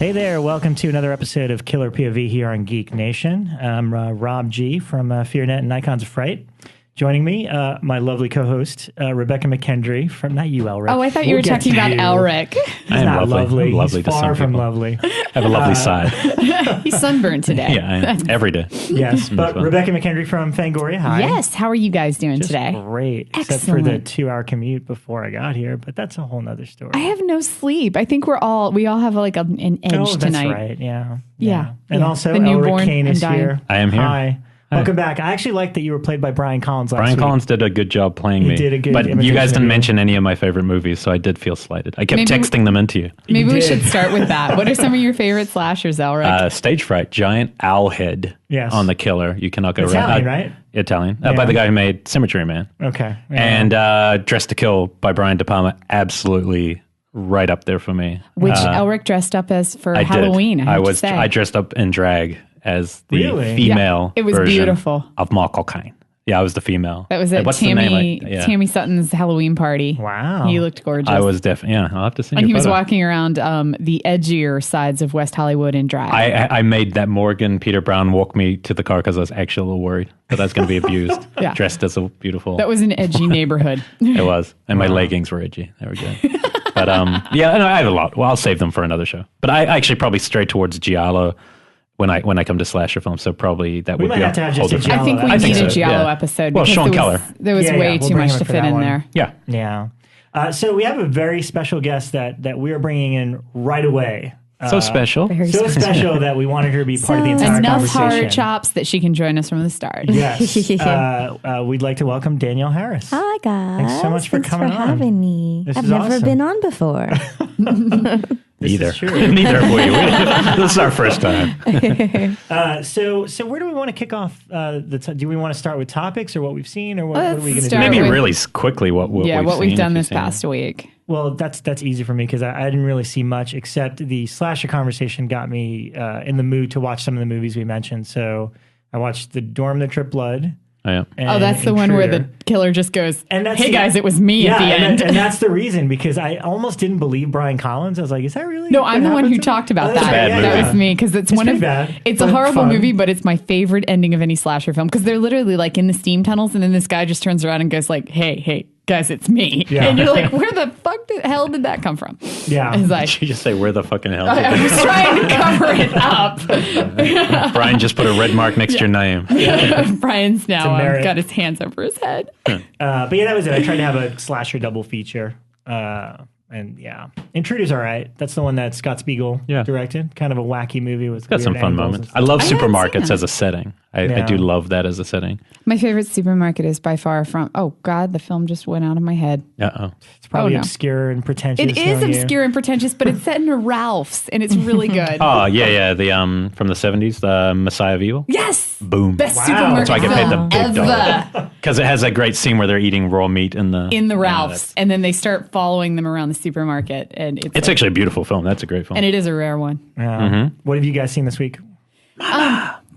Hey there, welcome to another episode of Killer POV here on Geek Nation. I'm Rob G from FEARnet and Icons of Fright. Joining me, my lovely co-host, Rebekah McKendry from, not you, Elric. Oh, I thought you were talking about Elric. He's not lovely. I'm lovely He's far from lovely. I have a lovely side. He's sunburned today. Yeah, I am. Every day. Yes, but Rebekah McKendry from Fangoria, hi. Yes, how are you guys doing Just today? Great, except for the 2-hour commute before I got here, but that's a whole nother story. I have no sleep. I think we all have like an edge tonight. That's right, yeah. Yeah. And also, Elric Kane is here. I am here. Hi. Welcome back. I actually like that you were played by Brian Collins last week. Brian Collins did a good job playing me. He did a good But you imitation guys didn't of you. mention any of my favorite movies, so I did feel slighted. I kept texting them into you. Maybe we did. should start with that. What are some of your favorite slashers, Elric? Stage Fright, giant owl head Yes. on the killer. You cannot go Italian, wrong. right? Italian. Yeah. By the guy who made Symmetry Man. Okay. Yeah. And Dressed to Kill by Brian De Palma. Absolutely right up there for me. Which Elric dressed up as for I Halloween, did. I have to say. I dressed up in drag as the Really? female Yeah, it was version beautiful. of Michael Caine. Yeah, I was the female. That was at What's the name? Tammy Sutton's Halloween party. Wow. He looked gorgeous. I was definitely, I'll have to send and you he a was photo. walking around the edgier sides of West Hollywood in drag. I made that Morgan Peter Brown walk me to the car because I was actually a little worried that I was going to be abused. Yeah. Dressed as a beautiful. That was an edgy neighborhood. It was. And my leggings were edgy. They were good. But yeah, no, I have a lot. Well, I'll save them for another show. But I actually probably stray towards Giallo when I come to slasher films, so probably that would might be have to have just a different. I think we I need think a so, Giallo yeah. episode. Well, because Sean there Keller. There was Yeah, way we'll too bring much him to for fit that in one. there. Yeah. Yeah. So we have a very special guest that we are bringing in right away. So special. So special that we wanted her to be part of the entire Enough conversation. hard chops that she can join us from the start. Yes. We'd like to welcome Danielle Harris. Hi guys. Thanks so much for coming on. having me. This I've is never awesome. been on before. This Neither. is true. Neither have we. This is our first time. So where do we want to kick off? Do we want to start with topics or what we've seen, or what are we going to do? start Maybe with- really quickly what what we've we've seen, done if this you've seen past week. Well, that's easy for me because I didn't really see much except the slasher conversation got me in the mood to watch some of the movies we mentioned. So I watched The Dorm, The Trip Blood. Oh, yeah. And That's the one where the Intruder. killer just goes, And that's hey the- guys, it was me at the end. And that's the reason, because I almost didn't believe Brian Collins. I was like, is that really? No, what I'm the one who happened? talked about that's that. right, bad That movie. was me because it's one pretty of bad, it's a but horrible fun. movie, but it's my favorite ending of any slasher film because they're literally like in the steam tunnels, and then this guy just turns around and goes like, hey guys, it's me, Yeah. and you're like, where the hell did that come from? Yeah. It's like Did you just say where the fucking hell? I was trying to cover it up. Brian just put a red mark next to your name. Brian's now merit. got his hands over his head. But yeah, that was it. I tried to have a slasher double feature. And yeah, Intruder's all right. That's the one that Scott Spiegel directed. Kind of a wacky movie with Got some weird fun angles moments. and I love haven't seen supermarkets that. as a setting. I do love that as a setting. My favorite supermarket is by far from. Oh God, the film just went out of my head. Uh-oh. It's probably no. obscure and pretentious. It is knowing you. obscure and pretentious, but it's set in a Ralph's, and it's really good. Oh, yeah. The from the 70s, the Messiah of Evil. Yes, Boom. best Wow. supermarket That's why I get paid the film big ever. dollar. Because it has that great scene where they're eating raw meat in the Ralph's, and then they start following them around the supermarket, and it's It's like- actually a beautiful film. That's a great film. and it is a rare one. What have you guys seen this week?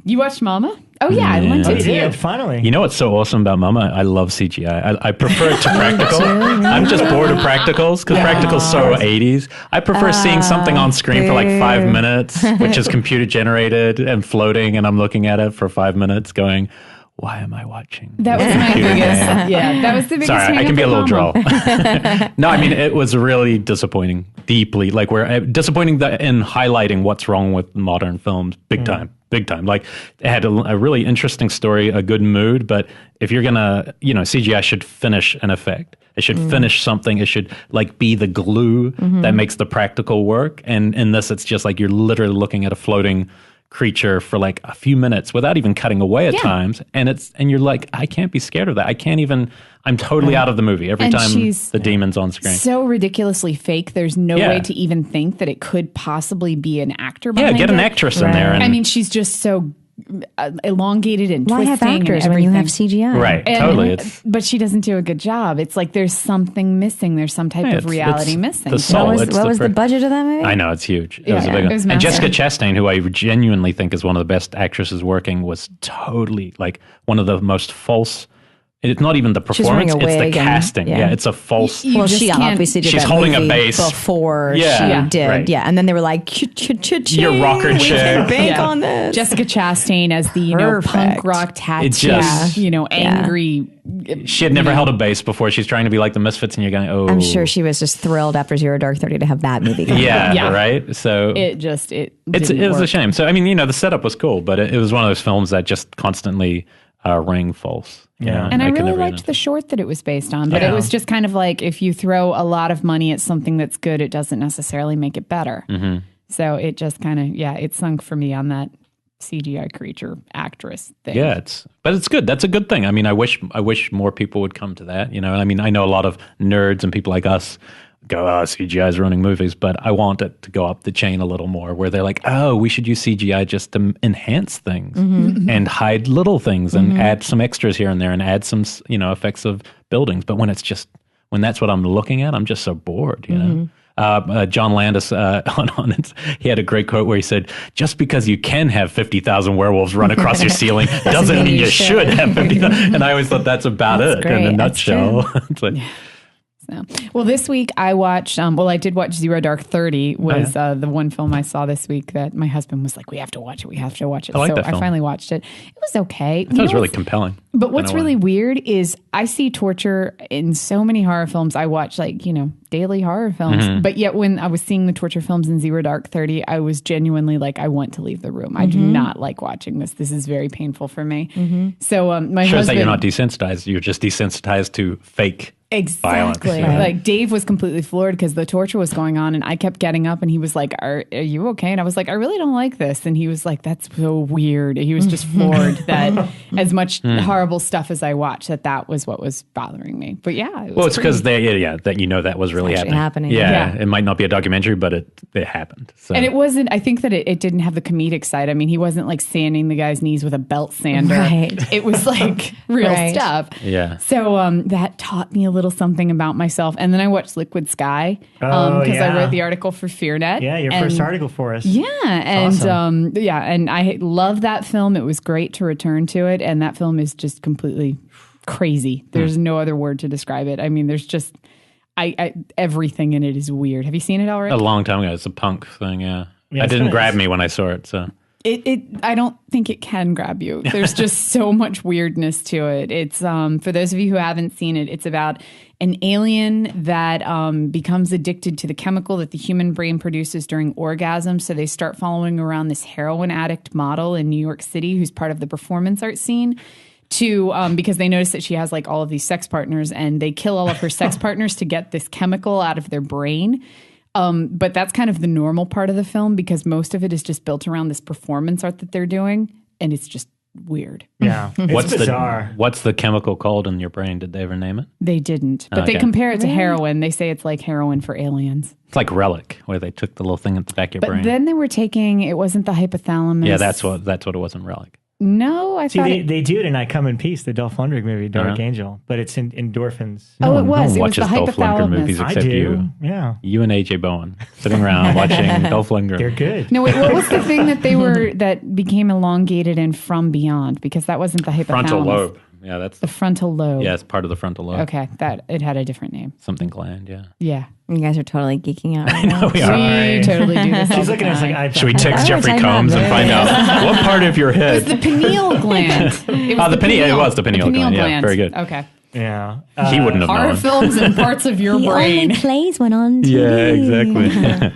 You watched Mama? Oh yeah, I lent Oh, it you to you. did, finally. You know what's so awesome about Mama? I love CGI. I prefer it to practical. I'm just bored of practicals because practical's so 80s. I prefer seeing something on screen for like 5 minutes, which is computer generated and floating, and I'm looking at it for 5 minutes going, why am I watching? That was this my computer biggest. game? Yeah, that was the biggest. Sorry, I hang can up be a with little draw. Mama. No, I mean, it was really disappointing, deeply. Like, we're disappointing in highlighting what's wrong with modern films, big time. Like, it had a really interesting story, a good mood, but if you're gonna, CGI should finish an effect. It should finish something. It should like be the glue that makes the practical work. And in this, it's just like you're literally looking at a floating creature for like a few minutes without even cutting away at times, and you're like, I can't be scared of that. I can't even. I'm totally out of the movie every And time she's the demon's on screen. So ridiculously fake. There's no Yeah. way to even think that it could possibly be an actor. Yeah, behind get an it. actress in there. And, I mean, she's just so elongated and Why twisting have actors and when you everything. have CGI? right, And- totally. It's but she doesn't do a good job. It's like there's something missing. There's some type of reality missing. the soul. What It's was the fir- budget of that movie? I know, it's huge. It Yeah, was a yeah, big it one. was And massive. Jessica Chastain, who I genuinely think is one of the best actresses working, was totally like one of the most false It's not even the performance; wearing a it's the wig and- casting. yeah. Yeah, it's a false. You Well, just she can't- obviously did She's that holding a movie bass. before Yeah, she did. right. Yeah, and then they were like, Your rocker we chick. can bank Yeah. on this. Jessica Chastain as the punk Perfect. rock tattoo, It just- angry. She had never held a bass before. She's trying to be like the Misfits, and you're going, "Oh, I'm sure she was just thrilled after Zero Dark 30 to have that movie come out. yeah, right." So It it didn't was a work. shame. So I mean, the setup was cool, but it was one of those films that just constantly rang false. Yeah. And I could really never liked even- the short that it was based on, but Yeah. it was just kind of like if you throw a lot of money at something that's good, it doesn't necessarily make it better. Mm-hmm. So it just kind of it sunk for me on that CGI creature actress thing. Yeah, but it's good. That's a good thing. I mean, I wish more people would come to that. I mean, I know a lot of nerds and people like us go, "Oh, CGI is ruining movies," but I want it to go up the chain a little more, where they're like, "Oh, we should use CGI just to enhance things and hide little things and add some extras here and there and add some effects of buildings." But when that's what I'm looking at, I'm just so bored. John Landis on it, he had a great quote where he said, "Just because you can have 50,000 werewolves run across your ceiling doesn't mean you should have 50,000." And I always thought that's about it in a great. That's nutshell. It's like, So, well, this week I watched. I did watch Zero Dark 30. Was the one film I saw this week that my husband was like, "We have to watch it. We have to watch it." I like so that film. I finally watched it. It was okay. that was really compelling. But what's in a way. really weird is I see torture in so many horror films. I watch daily horror films. Mm-hmm. But yet when I was seeing the torture films in Zero Dark 30, I was genuinely like, I want to leave the room. I do not like watching this. This is very painful for me. So my Shows that husband... you're not desensitized. You're just desensitized to fake violence. Exactly. Yeah. Like Dave was completely floored because the torture was going on and I kept getting up and he was like, are you okay? And I was like, I really don't like this. And he was like, that's so weird. He was just floored that as much horrible stuff as I watched, that was what was bothering me. But yeah. It was It's because that was really actually happening. Yeah, Yeah. it might not be a documentary, but it happened. So. And it wasn't, I think that it didn't have the comedic side. I mean, he wasn't like sanding the guy's knees with a belt sander. Right. It was like real Right. stuff. Yeah. So that taught me a little something about myself. And then I watched Liquid Sky Oh, because I yeah. wrote the article for FearNet. Yeah, your first article for us. Yeah, and awesome. and I love that film. It was great to return to it, and that film is just completely crazy. There's no other word to describe it. I mean, there's just everything in it is weird. Have you seen it already? A long time ago. It's a punk thing, yeah. Yeah, It it's didn't kinda- grab me when I saw it, so. I don't think it can grab you. There's just so much weirdness to it. It's for those of you who haven't seen it, it's about an alien that becomes addicted to the chemical that the human brain produces during orgasm. So they start following around this heroin addict model in New York City who's part of the performance art scene because they notice that she has like all of these sex partners and they kill all of her sex partners to get this chemical out of their brain. But that's kind of the normal part of the film because most of it is just built around this performance art that they're doing. And it's just weird. Yeah. It's bizarre. What's the chemical called in your brain? Did they ever name it? They didn't. But Okay. they compare it to heroin. They say it's like heroin for aliens. It's like Relic, where they took the little thing at the back of your But brain. then they were taking, it wasn't the hypothalamus. Yeah, that's what it was in Relic. No, I See, thought they do it in I Come in Peace, the Dolph Lundgren movie, Dark Uh-huh. Angel, but it's in endorphins. Oh, it was. No It one was the watches Dolph Lundgren hypothalamus. movies I except do. you. Yeah. You and AJ Bowen sitting around watching Dolph Lundgren. They're good. No, wait, what was the thing that that became elongated and From Beyond? Because that wasn't the hypothalamus. Frontal lobe. Yeah, that's The frontal lobe. yeah, it's part of the frontal lobe. Okay, that it had a different name. Something gland, yeah. Yeah. You guys are totally geeking out right now. We are. We totally do this. all She's the looking at us time. like, Should we text Oh, Jeffrey time Combs out. and find out what part of your It head? was the pineal gland. It was Oh, the pineal- it was the pineal gland. Yeah, very good. Okay. Yeah. He wouldn't have Horror known. films and parts of your He brain. only plays when on TV. Yeah, exactly.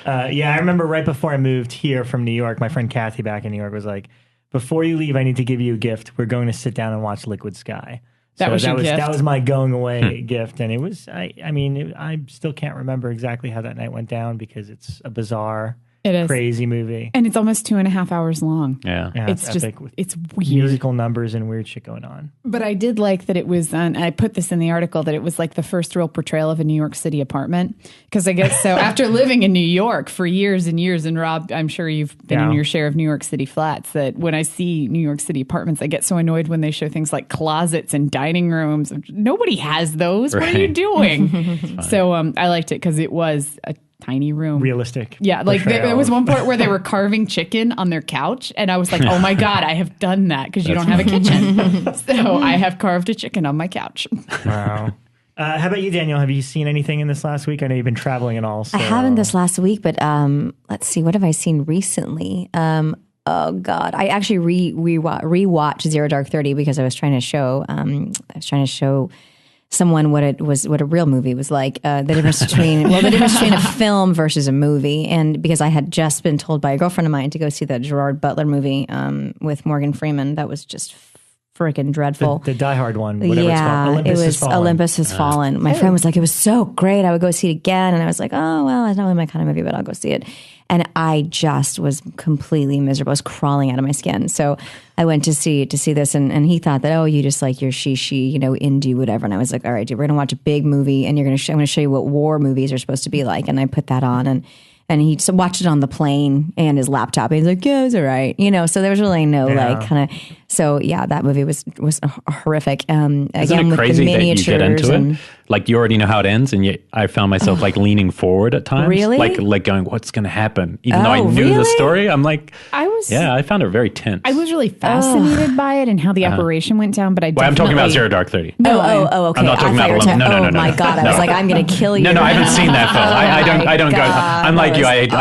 Yeah, I remember right before I moved here from New York, my friend Kathy back in New York was like, before you leave, I need to give you a gift. We're going to sit down and watch Liquid Sky. That was your gift? That was my going away gift. And it was, I still can't remember exactly how that night went down because it's a bizarre, It is. crazy movie. And it's almost 2.5 hours long. Yeah. Yeah, It's just, epic with it's weird. musical numbers and weird shit going on. But I did like that it was, and I put this in the article, that it was like the first real portrayal of a New York City apartment. Because I guess so after living in New York for years and years, and Rob, I'm sure you've been in Yeah. your share of New York City flats, that when I see New York City apartments, I get so annoyed when they show things like closets and dining rooms. Nobody has those. What are you Right. doing? So I liked it because it was tiny room. realistic. Yeah, like there portrayal was of- one part where they were carving chicken on their couch, and I was like, "Oh my god, I have done that because you don't have a kitchen." So I have carved a chicken on my couch. Wow. How about you, Danielle? Have you seen anything in this last week? I know you've been traveling and all. So. I haven't this last week, but let's see. What have I seen recently? Oh God, I actually rewatched Zero Dark 30 because I was trying to show someone what a real movie was like. The difference between a film versus a movie, and because I had just been told by a girlfriend of mine to go see the Gerard Butler movie with Morgan Freeman, that was just freaking dreadful. The Die Hard one, whatever it's called. Olympus Has Fallen. Olympus Has Fallen. My friend was like, it was so great. I would go see it again. And I was like, oh, well, it's not really my kind of movie, but I'll go see it. And I just was completely miserable. I was crawling out of my skin. So I went to see this, and he thought that, oh, you just like your she, indie, whatever. And I was like, all right, dude, we're going to watch a big movie, and I'm going to show you what war movies are supposed to be like. And I put that on, and he just watched it on the plane and his laptop. And he's like, yeah, it was all right. So there was really no so yeah, that movie was horrific. Isn't Again, it crazy with the that you get into miniatures it? Like you already know how it ends, and yet I found myself like leaning forward at times. Really? Like going, what's going to happen? Even though I knew the really? story, I'm like, I I found it very tense. I was really fascinated by it and how the operation went down, but I'm talking about Zero Dark 30. Oh, okay. I'm not talking I about thought you were No. Oh my God, I was like, I'm going to kill you. No, I haven't seen that film. I don't go. God, I'm like you. I've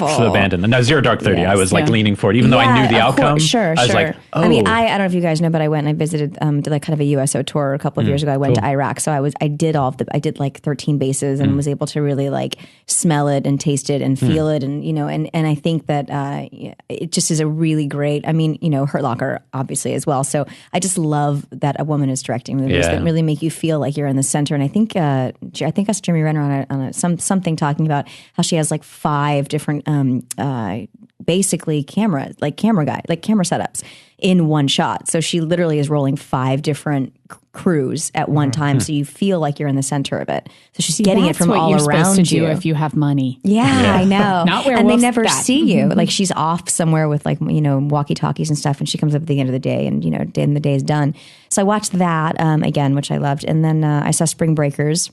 awful. abandoned. No, Zero Dark 30. I was like Yeah. leaning forward, even though I knew the of course, outcome. Sure. I was like, oh. I mean, I don't know if you guys know, but I went and I visited, did like kind of a USO tour a couple of years ago. I went to Iraq, so I did I did like 13 bases and was able to really like smell it and taste it and feel it, and and I think that it just is a really great. I mean, Hurt Locker obviously as well. So I just love that a woman is directing movies that really make you feel like you're in the center. And I think that's Jeremy Renner on something talking about how she has like 5 different basically camera setups in one shot. So she literally is rolling 5 different crews at one time, so you feel like you're in the center of it. So she's getting it from all you're around supposed to you. do if you have money. Yeah, I know. Not and they werewolves, never that. see you. Like she's off somewhere with like walkie talkies and stuff, and she comes up at the end of the day, and then the day is done. So I watched that again, which I loved, and then I saw Spring Breakers,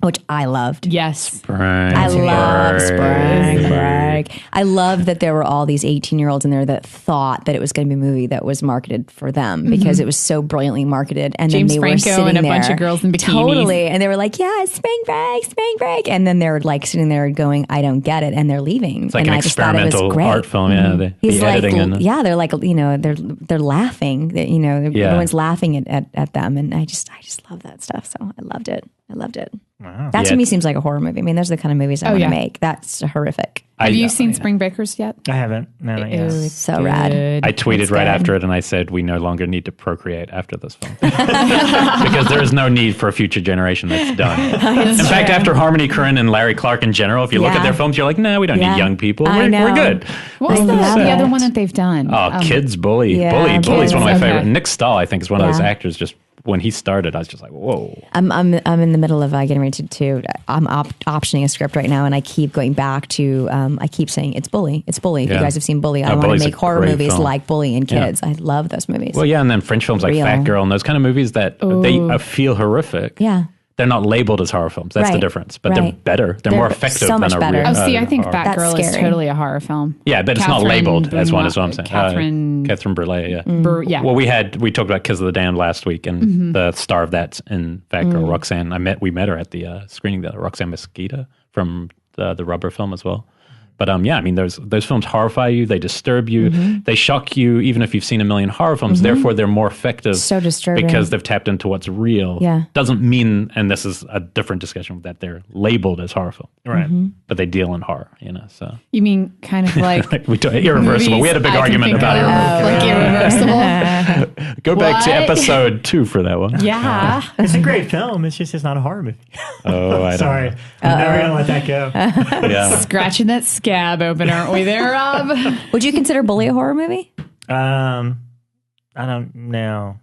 which I loved. Yes. I love Spring Break. I love that there were all these 18-year-olds in there that thought that it was going to be a movie that was marketed for them because it was so brilliantly marketed. And James then they Franco were sitting and a there, bunch of girls in bikinis. Totally. And they were like, yeah, Spring Break. And then they're like sitting there going, I don't get it. And they're leaving. It's like and an I just thought it was experimental great. art film. Yeah, He's the like, editing and they're like, they're laughing. Everyone's laughing at them. And I just love that stuff. So I loved it. Wow. That to me seems like a horror movie. I mean, those are the kind of movies I want to make. That's horrific. Have you seen Spring Breakers yet? I haven't. No, not yet. It's so rad. I tweeted It's right good. after it, and I said, we no longer need to procreate after this film. Because there is no need for a future generation that's done. In fact, after Harmony Korine and Larry Clark in general, if you look at their films, you're like, nah, we don't need young people. We're good. What was the other one that they've done? Kids Bully. Yeah, Bully's one of my okay. favorite. Nick Stahl, I think, is one of those actors just when he started, I was just like, whoa. I'm in the middle of getting ready to I'm optioning a script right now, and I keep going back to I keep saying it's Bully. If you guys have seen Bully, I want Bully's to a make horror great movies film. like Bully and Kids. I love those movies. Well, yeah, and then French films like Real. Fat Girl and those kind of movies that they feel horrific. Yeah. They're not labeled as horror films. That's the Right. difference. But they're better. They're more effective so than much a better. real. Oh, see, I think horror. Fat That's Girl is scary. totally a horror film. Yeah, but it's not labeled as one, is what I'm saying. Catherine Breillat, yeah. yeah. Well, we talked about Kiss of the Damned last week, and the star of that's in Fat Girl, Roxanne. We met her at the screening, Roxanne Mesquita from the Rubber film as well. But yeah, I mean, those films horrify you, they disturb you, they shock you, even if you've seen a million horror films. Therefore, they're more effective. So disturbing. Because they've tapped into what's real. Yeah. Doesn't mean, and this is a different discussion, that they're labeled as horror film. Right. But they deal in horror, so. You mean kind of like Like Irreversible. We had a big argument about Irreversible. Like Irreversible. Go back to What? episode 2 for that one. Yeah. It's a great film. It's not a horror movie. Oh, I don't Sorry. know. I'm never going to let that go. Yeah. Scratching that scab open, aren't we there, Rob? Would you consider Bully a horror movie? I don't know.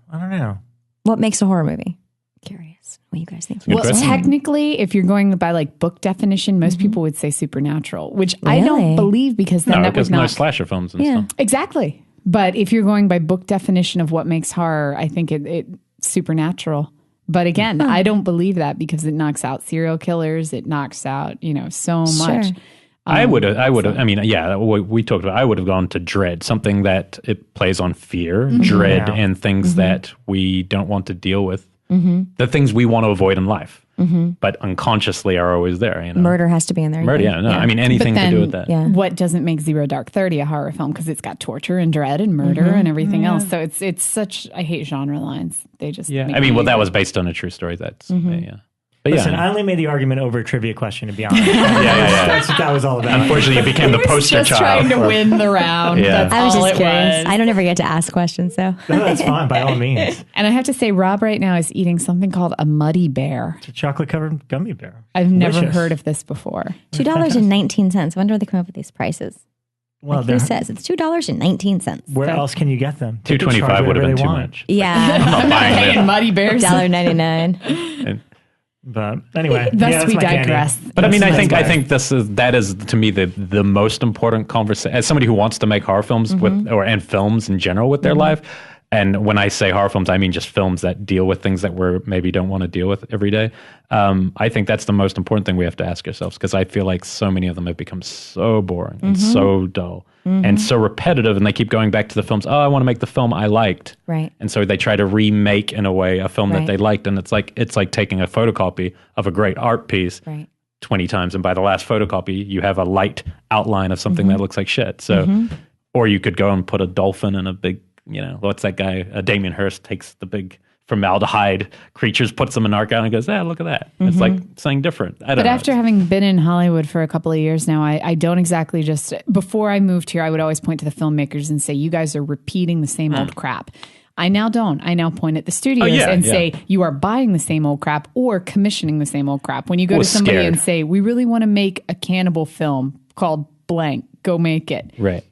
What makes a horror movie? Curious. What you guys think? Good Well, question. technically, if you're going by like book definition, most people would say supernatural, which I Really? don't believe because then No, that because would no not slasher films and Yeah. stuff. exactly. But if you're going by book definition of what makes horror, I think it supernatural But again, I don't believe that because it knocks out serial killers. It knocks out, so much. I would have. I mean, we talked about. I would have gone to dread, something that it plays on fear, dread, and things that we don't want to deal with. The things we want to avoid in life, but unconsciously are always there. Murder has to be in there. Murder, I mean, anything to do with that. Yeah. What doesn't make Zero Dark 30 a horror film? Because it's got torture and dread and murder and everything else. So it's such. I hate genre lines. They just. Yeah. I mean, that was based on a true story. That's But listen, I only made the argument over a trivia question, to be honest. That's what that was all about. Unfortunately, you became the poster just child. Trying to win the round. That's I was all just it curious. was. I don't ever get to ask questions, so. No, that's fine, by all means. And I have to say, Rob right now is eating something called a muddy bear. It's a chocolate-covered gummy bear. I've Delicious. never heard of this before. $2.19. I wonder where they come up with these prices. Well, Who says it's $2.19? Where else can you get them? $2.25 would have been too much. Yeah, I'm not buying Paying it. muddy bears. $1.99. But anyway, Thus we that's my digress. candy. But I mean, I That's think that is to me the most important conversation. As somebody who wants to make horror films and films in general with their life, and when I say horror films, I mean just films that deal with things that we maybe don't want to deal with every day. I think that's the most important thing we have to ask ourselves, because I feel like so many of them have become so boring and so dull and so repetitive, and they keep going back to the films. Oh, I want to make the film I liked, Right. And so they try to remake in a way a film that they liked, and it's like taking a photocopy of a great art piece. Right. 20 times, and by the last photocopy you have a light outline of something that looks like shit. So or you could go and put a dolphin in a big, what's that guy, Damien Hirst takes the big formaldehyde creatures, puts them in an arc out and goes, look at that. It's like something different. I don't know. But after having been in Hollywood for a couple of years now, I don't exactly just, before I moved here, I would always point to the filmmakers and say, you guys are repeating the same old crap. I now don't. I now point at the studios and say, you are buying the same old crap or commissioning the same old crap. When you go to somebody and say, we really want to make a cannibal film called blank, go make it. Right.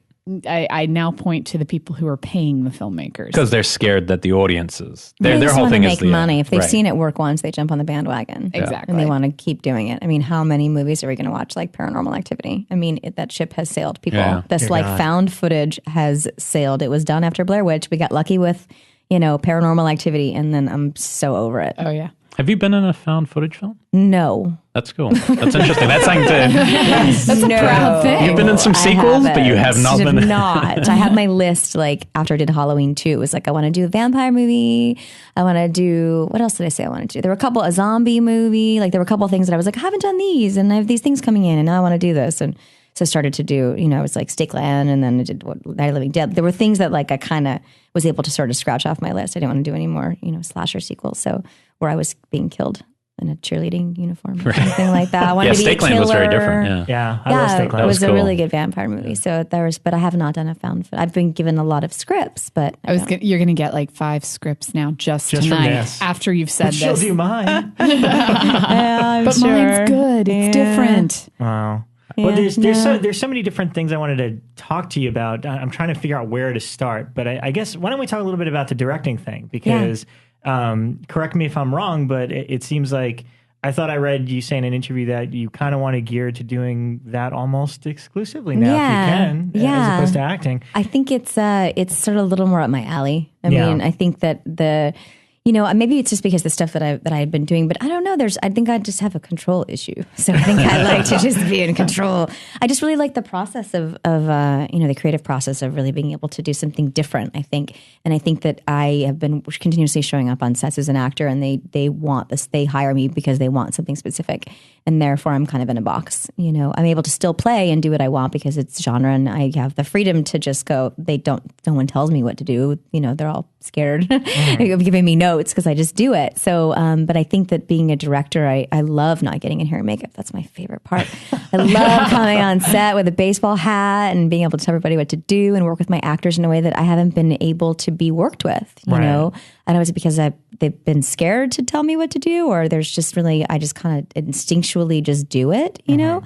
I now point to the people who are paying the filmmakers. Because they're scared that the audiences, They their just whole want to thing make is the money. If they've right. seen it work once, they jump on the bandwagon. Exactly. And they want to keep doing it. I mean, how many movies are we going to watch like Paranormal Activity? I mean, that ship has sailed, people. Yeah. This Dear like God. found footage has sailed. It was done after Blair Witch. We got lucky with, Paranormal Activity, and then I'm so over it. Oh, yeah. Have you been in a found footage film? No. That's cool. That's interesting. That's something to. That's a proud thing. You've been in some I sequels, but you have not haven't. been. Not. I had my list like after I did Halloween 2. It was like I want to do a vampire movie. I want to do what else did I say I wanted to do? There were a zombie movie. Like there were a couple of things that I was like I haven't done these, and I have these things coming in, and now I want to do this. And so I started to do. I was like Stickland, and then I did Night of the Living Dead. There were things that like I kind of was able to sort of scratch off my list. I didn't want to do any more slasher sequels. So where I was being killed in a cheerleading uniform or something like that. I wanted to be a Stickland killer. was very different. Yeah, I love Stickland. It was cool. a really good vampire movie. So but I have not done a found footage. I've been given a lot of scripts, but You're going to get like 5 scripts now just from tonight this. after you've said She'll this. do mine. But mine's good. It's different. Wow. Well, there's so many different things I wanted to talk to you about. I'm trying to figure out where to start, but I guess why don't we talk a little bit about the directing thing? Because correct me if I'm wrong, but it seems like I thought I read you say in an interview that you kind of want to gear to doing that almost exclusively now, if you can, as opposed to acting. I think it's sort of a little more up my alley. I mean, I think that maybe it's just because the stuff that I had been doing, but I don't know. I think I just have a control issue. So I think I like to just be in control. I just really like the process of the creative process of really being able to do something different, I think. And I think that I have been continuously showing up on sets as an actor, and they want this. They hire me because they want something specific. And therefore I'm kind of in a box. I'm able to still play and do what I want because it's genre, and I have the freedom to just go. No one tells me what to do. They're all scared of giving me notes because I just do it. So, but I think that being a director, I love not getting in hair and makeup. That's my favorite part. I love coming on set with a baseball hat and being able to tell everybody what to do and work with my actors in a way that I haven't been able to be worked with. You know, I don't know, is it because they've been scared to tell me what to do, or there's just really, I just kind of instinctually just do it, you know?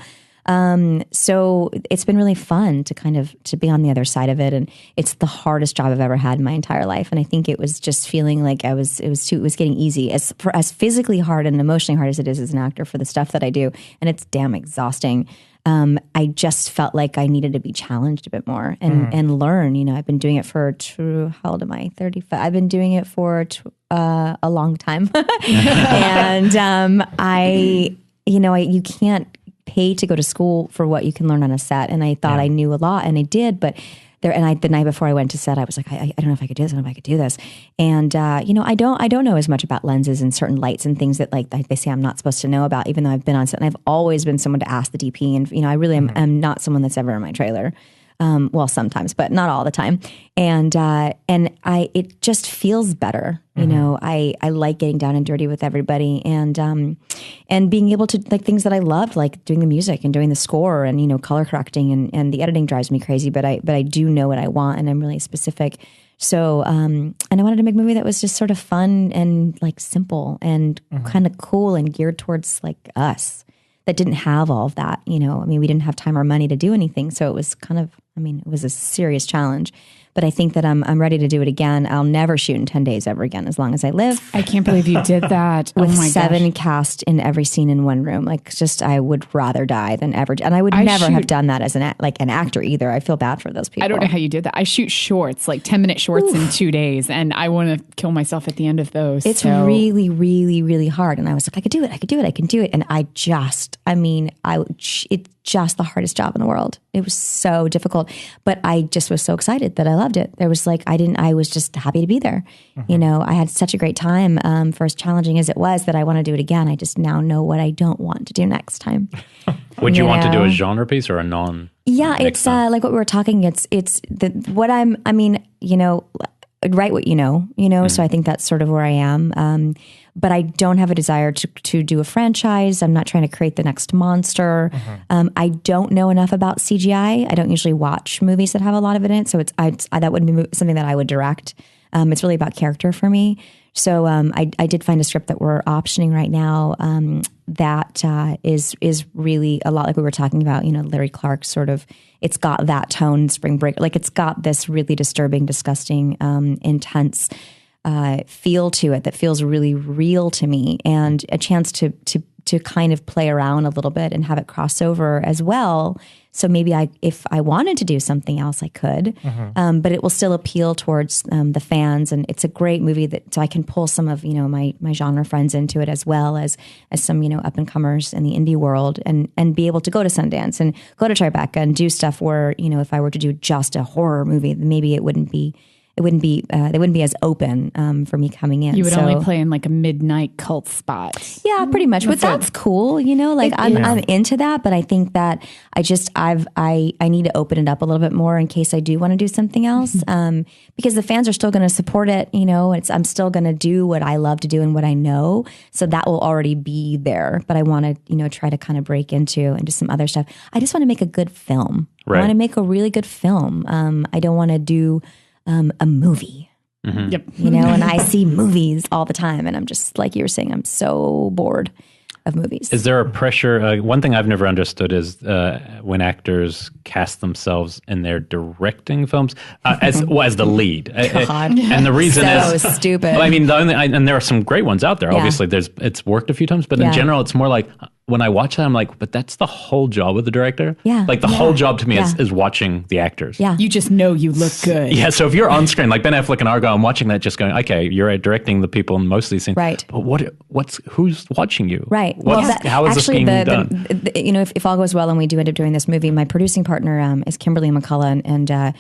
So it's been really fun to be on the other side of it. And it's the hardest job I've ever had in my entire life. And I think it was just feeling like it was getting easy as physically hard and emotionally hard as it is as an actor for the stuff that I do. And it's damn exhausting. I just felt like I needed to be challenged a bit more and learn. I've been doing it for how old am I? 35. I've been doing it for a long time. And you can't pay to go to school for what you can learn on a set. And I thought I knew a lot, and I did, but the night before I went to set, I was like, I don't know if I could do this. I don't know if I could do this. And, I don't know as much about lenses and certain lights and things that like they say I'm not supposed to know about, even though I've been on set. And I've always been someone to ask the DP. And, I really am not someone that's ever in my trailer. Well, sometimes, but not all the time. And it just feels better. I like getting down and dirty with everybody, and being able to like things that I loved, like doing the music and doing the score and, color correcting and the editing drives me crazy, but I do know what I want, and I'm really specific. So, and I wanted to make a movie that was just sort of fun and like simple and kind of cool and geared towards like us, that didn't have all of that, we didn't have time or money to do anything. So it was it was a serious challenge, but I think that I'm ready to do it again. I'll never shoot in 10 days ever again, as long as I live. I can't believe you did that. With 7 cast in every scene in one room. Like, just, I would rather die than ever. And I would never have done that as an actor either. I feel bad for those people. I don't know how you did that. I shoot shorts, like 10-minute shorts in 2 days, and I want to kill myself at the end of those. It's really, really, really hard. And I was like, I can do it. And it's just the hardest job in the world. It was so difficult, but I just was so excited that I loved it. There was like, I was just happy to be there. I had such a great time, for as challenging as it was, that I want to do it again. I just now know what I don't want to do next time. Would you want to do a genre piece or a non? Yeah, it's like what we were talking. Write what you know. So I think that's sort of where I am. But I don't have a desire to do a franchise. I'm not trying to create the next monster. I don't know enough about CGI. I don't usually watch movies that have a lot of it in it. So that wouldn't be something that I would direct. It's really about character for me. So I did find a script that we're optioning right now that is really a lot like we were talking about, Larry Clark sort of. It's got that tone, Spring Break. Like, it's got this really disturbing, disgusting, intense feel to it that feels really real to me, and a chance to kind of play around a little bit and have it cross over as well. So maybe if I wanted to do something else, I could, but it will still appeal towards the fans. And it's a great movie so I can pull some of, my genre friends into it, as well as some, up and comers in the indie world, and be able to go to Sundance and go to Tribeca and do stuff where, if I were to do just a horror movie, maybe they wouldn't be as open for me coming in. You would only play in like a midnight cult spot. Yeah, pretty much. But that's cool, I'm into that. But I think that I need to open it up a little bit more in case I do want to do something else. Because the fans are still going to support it. I'm still going to do what I love to do and what I know. So that will already be there. But I want to, try to kind of break into some other stuff. I just want to make a good film. Right. I want to make a really good film. I don't want to do a movie. Yep. And I see movies all the time, and I'm just, like you were saying, I'm so bored of movies. Is there a pressure? One thing I've never understood is when actors cast themselves in their directing films as the lead. God. And the reason is so stupid. Well, I mean, and there are some great ones out there. Yeah. Obviously, it's worked a few times, but in general, it's more like, when I watch that, I'm like, but that's the whole job of the director. Yeah. Like, the whole job to me is watching the actors. Yeah. You just know you look good. Yeah. So if you're on screen, like Ben Affleck and Argo, I'm watching that just going, okay, you're directing the people in most of these scenes. Right. But who's watching you? Right. How is this being done? If all goes well and we do end up doing this movie, my producing partner is Kimberly McCullough, and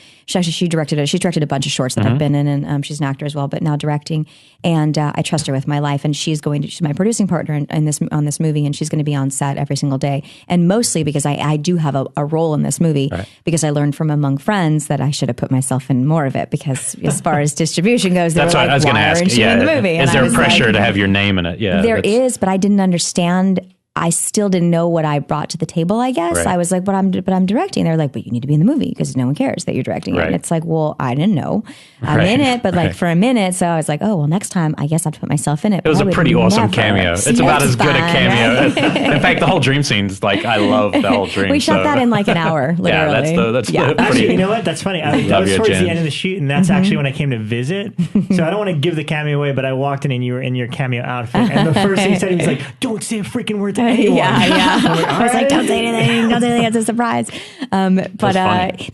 she directed it. She's directed a bunch of shorts that I've been in, and she's an actor as well, but now directing. And I trust her with my life, and she's my producing partner on this movie, and she's going to be on set every single day. And mostly because I do have a role in this movie, because I learned from among friends that I should have put myself in more of it, because as far as distribution goes, that's what I was going to ask. In the movie? Is there pressure to have your name in it? Yeah, there is, but I didn't understand. I still didn't know what I brought to the table, I guess. Right. I was like, but I'm directing. They're like, but you need to be in the movie because no one cares that you're directing it. And it's like, well, I didn't know. I'm in it, but like for a minute. So I was like, oh, well, next time I guess I'll put myself in it. It was a pretty awesome cameo. It's about as good a cameo. Right? In fact, the whole dream scene's like, I love the whole dream. We shot that in like an hour, literally. That's pretty. Actually, you know what? That's funny. That was towards the end of the shoot, and that's actually when I came to visit. So I don't want to give the cameo away, but I walked in and you were in your cameo outfit. And the first thing he said, he was like, don't say a freaking word to anyone. I was like, don't say anything. Don't say anything. It's a surprise. But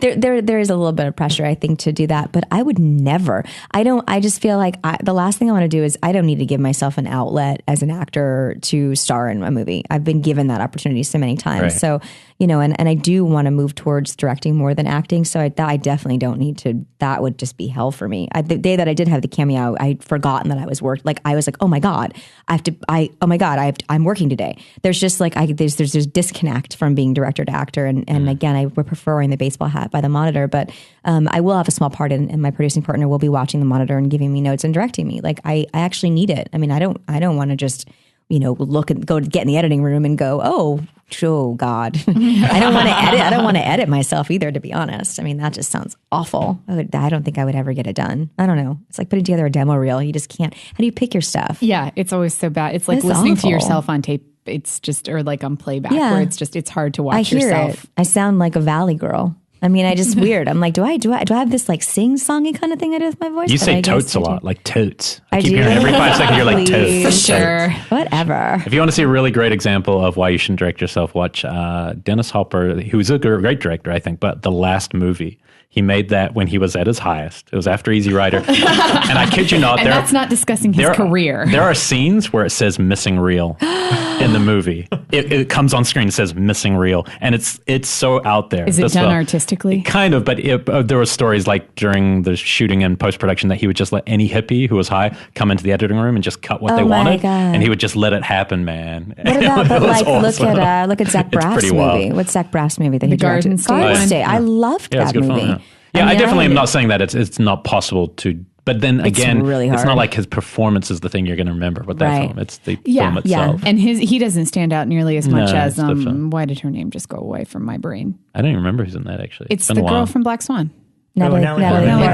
there is a little bit of pressure, I think, to do that. But I would never. I just feel like the last thing I want to do is I don't need to give myself an outlet as an actor to star in a movie. I've been given that opportunity so many times. Right. So, and I do want to move towards directing more than acting. So I definitely don't need to. That would just be hell for me. The day that I did have the cameo, I'd forgotten that I was working. Like I was like, oh my God, I'm working today. There's just like there's disconnect from being director to actor. And again, I would prefer wearing the baseball hat by the monitor, but I will have a small part and my producing partner will be watching the monitor and giving me notes and directing me. Like I actually need it. I mean, I don't want to just go get in the editing room and go, oh God. I don't want to edit. I don't want to edit myself either, to be honest. I mean, that just sounds awful. I don't think I would ever get it done. I don't know. It's like putting together a demo reel. You just can't. How do you pick your stuff? Yeah, it's always so bad. It's like listening to yourself on tape. It's just, or like on playback, where it's hard to watch yourself. It. I sound like a valley girl. I mean, I just weird. I'm like, do I have this like sing-songy kind of thing I do with my voice? You say totes a lot, like totes. I keep hearing every 5 seconds you're like totes. For sure. Whatever. If you want to see a really great example of why you shouldn't direct yourself, watch Dennis Hopper, who's a great director, I think, but the last movie. He made that when he was at his highest. It was after Easy Rider. And I kid you not. And that's not discussing his career. There are scenes where it says missing reel in the movie. It comes on screen, it says missing reel. And it's so out there. Is it done artistically? Kind of, but there were stories like during the shooting and post-production that he would just let any hippie who was high come into the editing room and just cut what they wanted. God. And he would just let it happen, man. What about, look at Zach Braff's movie. What's Zach Braff's movie that he directed? Garden State. I loved that movie. Fun, I definitely am not saying that it's not possible to, but then again, really it's not like his performance is the thing you're going to remember with that film. It's the film itself. And he doesn't stand out nearly as much as, why did her name just go away from my brain? I don't even remember who's in that, actually. It's the girl from Black Swan. Natalie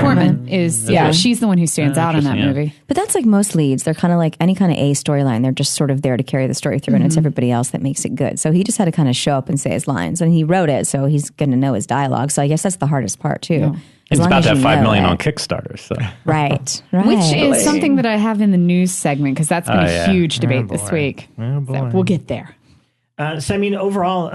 Portman is, she's the one who stands out in that movie. But that's like most leads. They're kind of like any kind of A storyline. They're just sort of there to carry the story through, and it's everybody else that makes it good. So he just had to kind of show up and say his lines, and he wrote it, so he's going to know his dialogue. So I guess that's the hardest part too. Yeah. He's about to have $5 million on Kickstarter. So. Right. Which is something that I have in the news segment, because that's been a huge debate this week. So we'll get there. So, I mean, overall,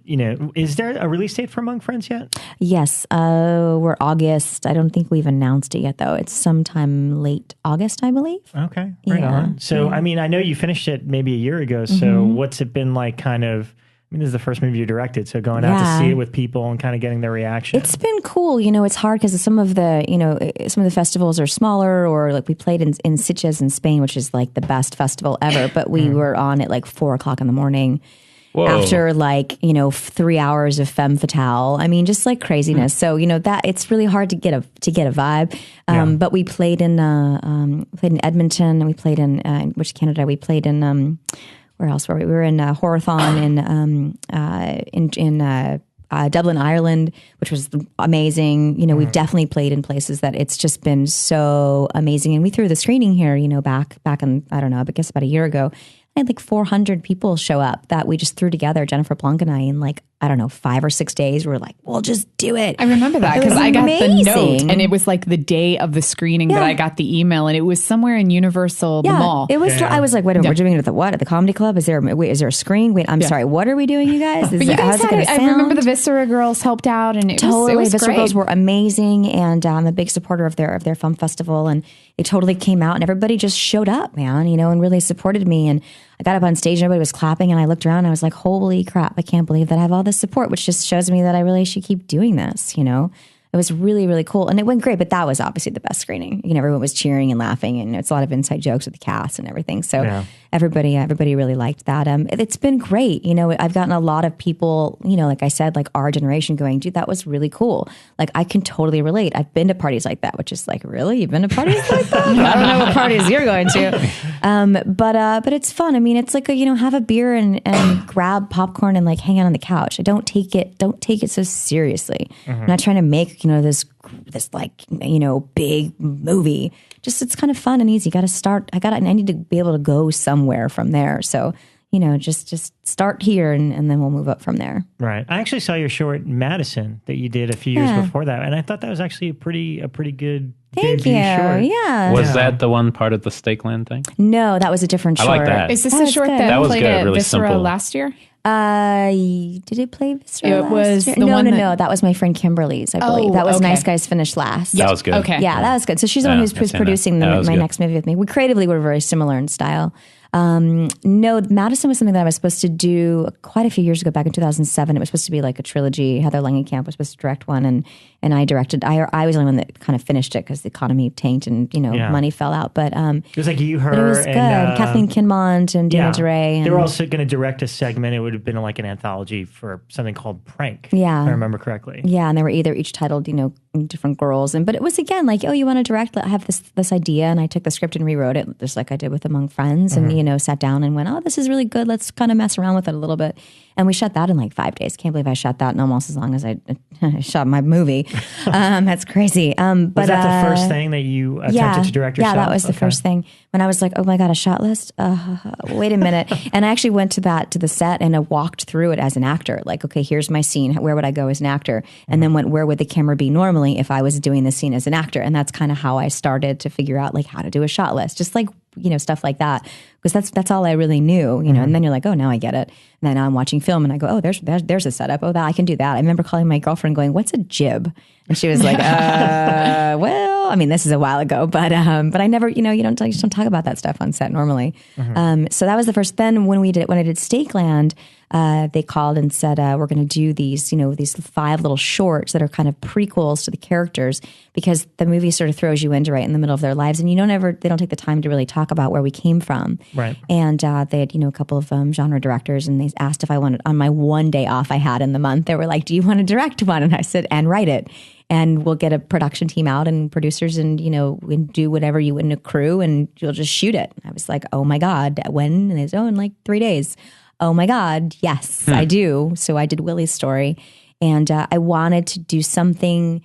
is there a release date for Among Friends yet? Yes. We're August. I don't think we've announced it yet, though. It's sometime late August, I believe. Okay. Right on. So, I mean, I know you finished it maybe a year ago. So what's it been like kind of... I mean, this is the first movie you directed, so going out to see it with people and kind of getting their reaction. It's been cool. It's hard because some of the festivals are smaller, or like we played in Sitges in Spain, which is like the best festival ever. But we were on at like 4:00 in the morning. Whoa. After 3 hours of femme fatale. I mean, just like craziness. So that it's really hard to get a vibe. But we played in Edmonton, and we played in Canada. We played in. Where else were we? We were in Horathon in Dublin, Ireland, which was amazing. We've definitely played in places that it's just been so amazing. And we threw the screening here, back in, I don't know, I guess about a year ago. I had like 400 people show up that we just threw together, Jennifer Blanc and I, in 5 or 6 days. We were like, we'll just do it. I remember that because I got the note, and it was like the day of the screening that I got the email, and it was somewhere in Universal, the mall. It was. I was like, wait, we're doing it at the what? At the comedy club? Is there a screen? Wait, I'm sorry. What are we doing, you guys? But you guys had it. I remember the Viscera girls helped out, and it was Viscera girls were amazing, and I'm a big supporter of their film festival, and it totally came out, and everybody just showed up, man, and really supported me. And I got up on stage and everybody was clapping, and I looked around and I was like, holy crap, I can't believe that I have all this support, which just shows me that I really should keep doing this, It was really, really cool. And it went great, but that was obviously the best screening. Everyone was cheering and laughing, and it's a lot of inside jokes with the cast and everything. So everybody really liked that. It's been great. I've gotten a lot of people, like I said, like our generation going, dude, that was really cool. Like I can totally relate. I've been to parties like that, which is like, really? You've been to parties like that? I don't know what parties you're going to. But it's fun. I mean, it's like, have a beer and grab popcorn and like hang out on the couch. Don't take it so seriously. I'm not trying to make, this like, big movie. Just, it's kind of fun and easy. I need to be able to go somewhere from there. So, just start here and then we'll move up from there. Right. I actually saw your short Madison that you did a few years before that, and I thought that was actually a pretty good Thank you. short. Yeah. Was that the one part of the Stakeland thing? No, that was a different short. I like that. Is this the short good. that was played good, at really Viscera simple. last year? Did it play Viscera It was last year? the one No. That was my friend Kimberly's, I believe. That was okay. Nice Guys Finished Last. That was good. Okay. Yeah, that was good. So she's the one who's I've seen producing that. That was my good. next movie with me. We creatively were very similar in style. No, Madison was something that I was supposed to do quite a few years ago, back in 2007. It was supposed to be like a trilogy. Heather Langenkamp was supposed to direct one, and I directed. I was the only one that kind of finished it because the economy tanked and money fell out. But It was like you, her, but it was good. and Kathleen Kinmont and Dana DeRay. They were also going to direct a segment. It would have been like an anthology for something called Prank. Yeah. If I remember correctly. Yeah, and they were each titled, different girls. But it was again like, oh, you want to direct? I have this idea, and I took the script and rewrote it, just like I did with Among Friends, and sat down and went, oh, this is really good. Let's kind of mess around with it a little bit. And we shot that in like 5 days. Can't believe I shot that in almost as long as I shot my movie. That's crazy. But Was that the first thing that you attempted to direct yourself? Yeah, that was the first thing. When I was like, oh my God, a shot list? Wait a minute. And I actually went to the set and I walked through it as an actor. Like, okay, here's my scene. Where would I go as an actor? And then where would the camera be normally if I was doing the scene as an actor? And that's kind of how I started to figure out like how to do a shot list. Just like, stuff like that. Because that's all I really knew, and then you're like, oh, now I get it. And then I'm watching film and I go, oh, there's a setup. Oh, that I can do that. I remember calling my girlfriend going, what's a jib? And she was like, well, I mean, this is a while ago, but I never, you just don't talk about that stuff on set normally. So that was the first. Then when I did Stakeland, they called and said, we're going to do these 5 little shorts that are kind of prequels to the characters, because the movie sort of throws you into right in the middle of their lives, and they don't take the time to really talk about where we came from. Right. And they had, a couple of genre directors, and they asked if I wanted, on my one day off I had in the month, they were like, do you want to direct one? And I said, and write it. And we'll get a production team out and producers and, and do whatever you would in a crew, and you'll just shoot it. I was like, oh my God, when? And they said, oh, in like 3 days. Oh my God, yes, I do. So I did Willie's story, and I wanted to do something,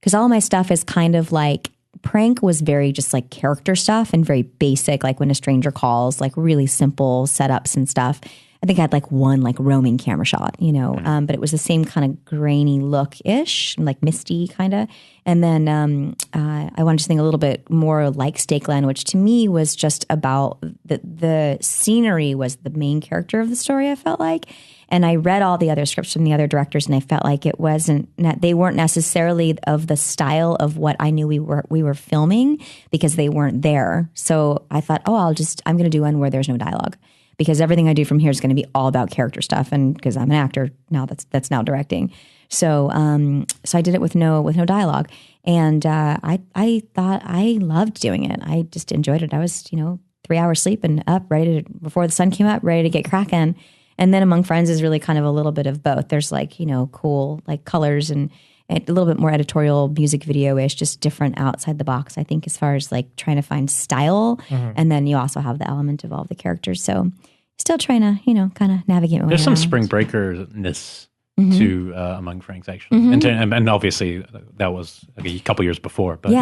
because all my stuff is kind of like, Prank was very just like character stuff and very basic, like When a Stranger Calls, like really simple setups and stuff. I think I had like one like roaming camera shot, but it was the same kind of grainy look-ish, like misty kind of. And then I wanted to think a little bit more like Stakeland, which to me was just about the scenery was the main character of the story, I felt like. And I read all the other scripts from the other directors, and I felt like they weren't necessarily of the style of what I knew we were filming, because they weren't there. So I thought, I'm going to do one where there's no dialogue, because everything I do from here is going to be all about character stuff, and because I'm an actor now, that's now directing. So I did it with no dialogue, and I thought I loved doing it. I just enjoyed it. I was 3 hours sleep and up, before the sun came up, ready to get cracking. And then Among Friends is really kind of a little bit of both. There's like cool like colors and a little bit more editorial music video-ish, just different outside the box, I think, as far as like trying to find style. And then you also have the element of all the characters. So still trying to, kind of navigate my way There's some around. Spring Breaker-ness to Among Friends, actually. And obviously that was a couple years before. But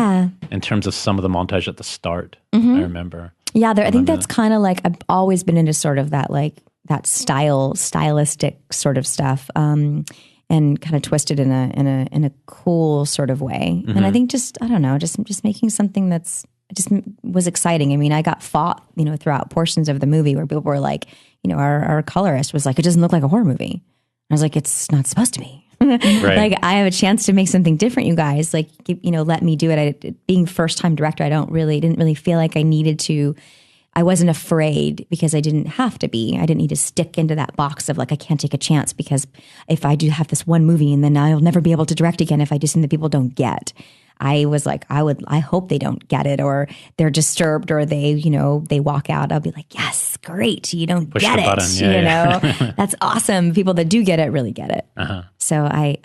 in terms of some of the montage at the start, I remember. Yeah, I think that's kind of like, I've always been into sort of that like, that stylistic sort of stuff. And kind of twisted in a cool sort of way. And I think just making something that's just was exciting. I mean, I got fought, throughout portions of the movie where people were like, our colorist was like, it doesn't look like a horror movie. I was like, it's not supposed to be. Right. Like, I have a chance to make something different, you guys. Like, let me do it. Being first time director, I didn't really feel like I needed to. I wasn't afraid because I didn't have to be. I didn't need to stick into that box of like, I can't take a chance because if I do have this one movie and then I'll never be able to direct again if I do something that people don't get. I was like, I hope they don't get it, or they're disturbed, or they walk out. I'll be like, yes, great. You don't Push get the it. button. That's awesome. People that do get it really get it. So I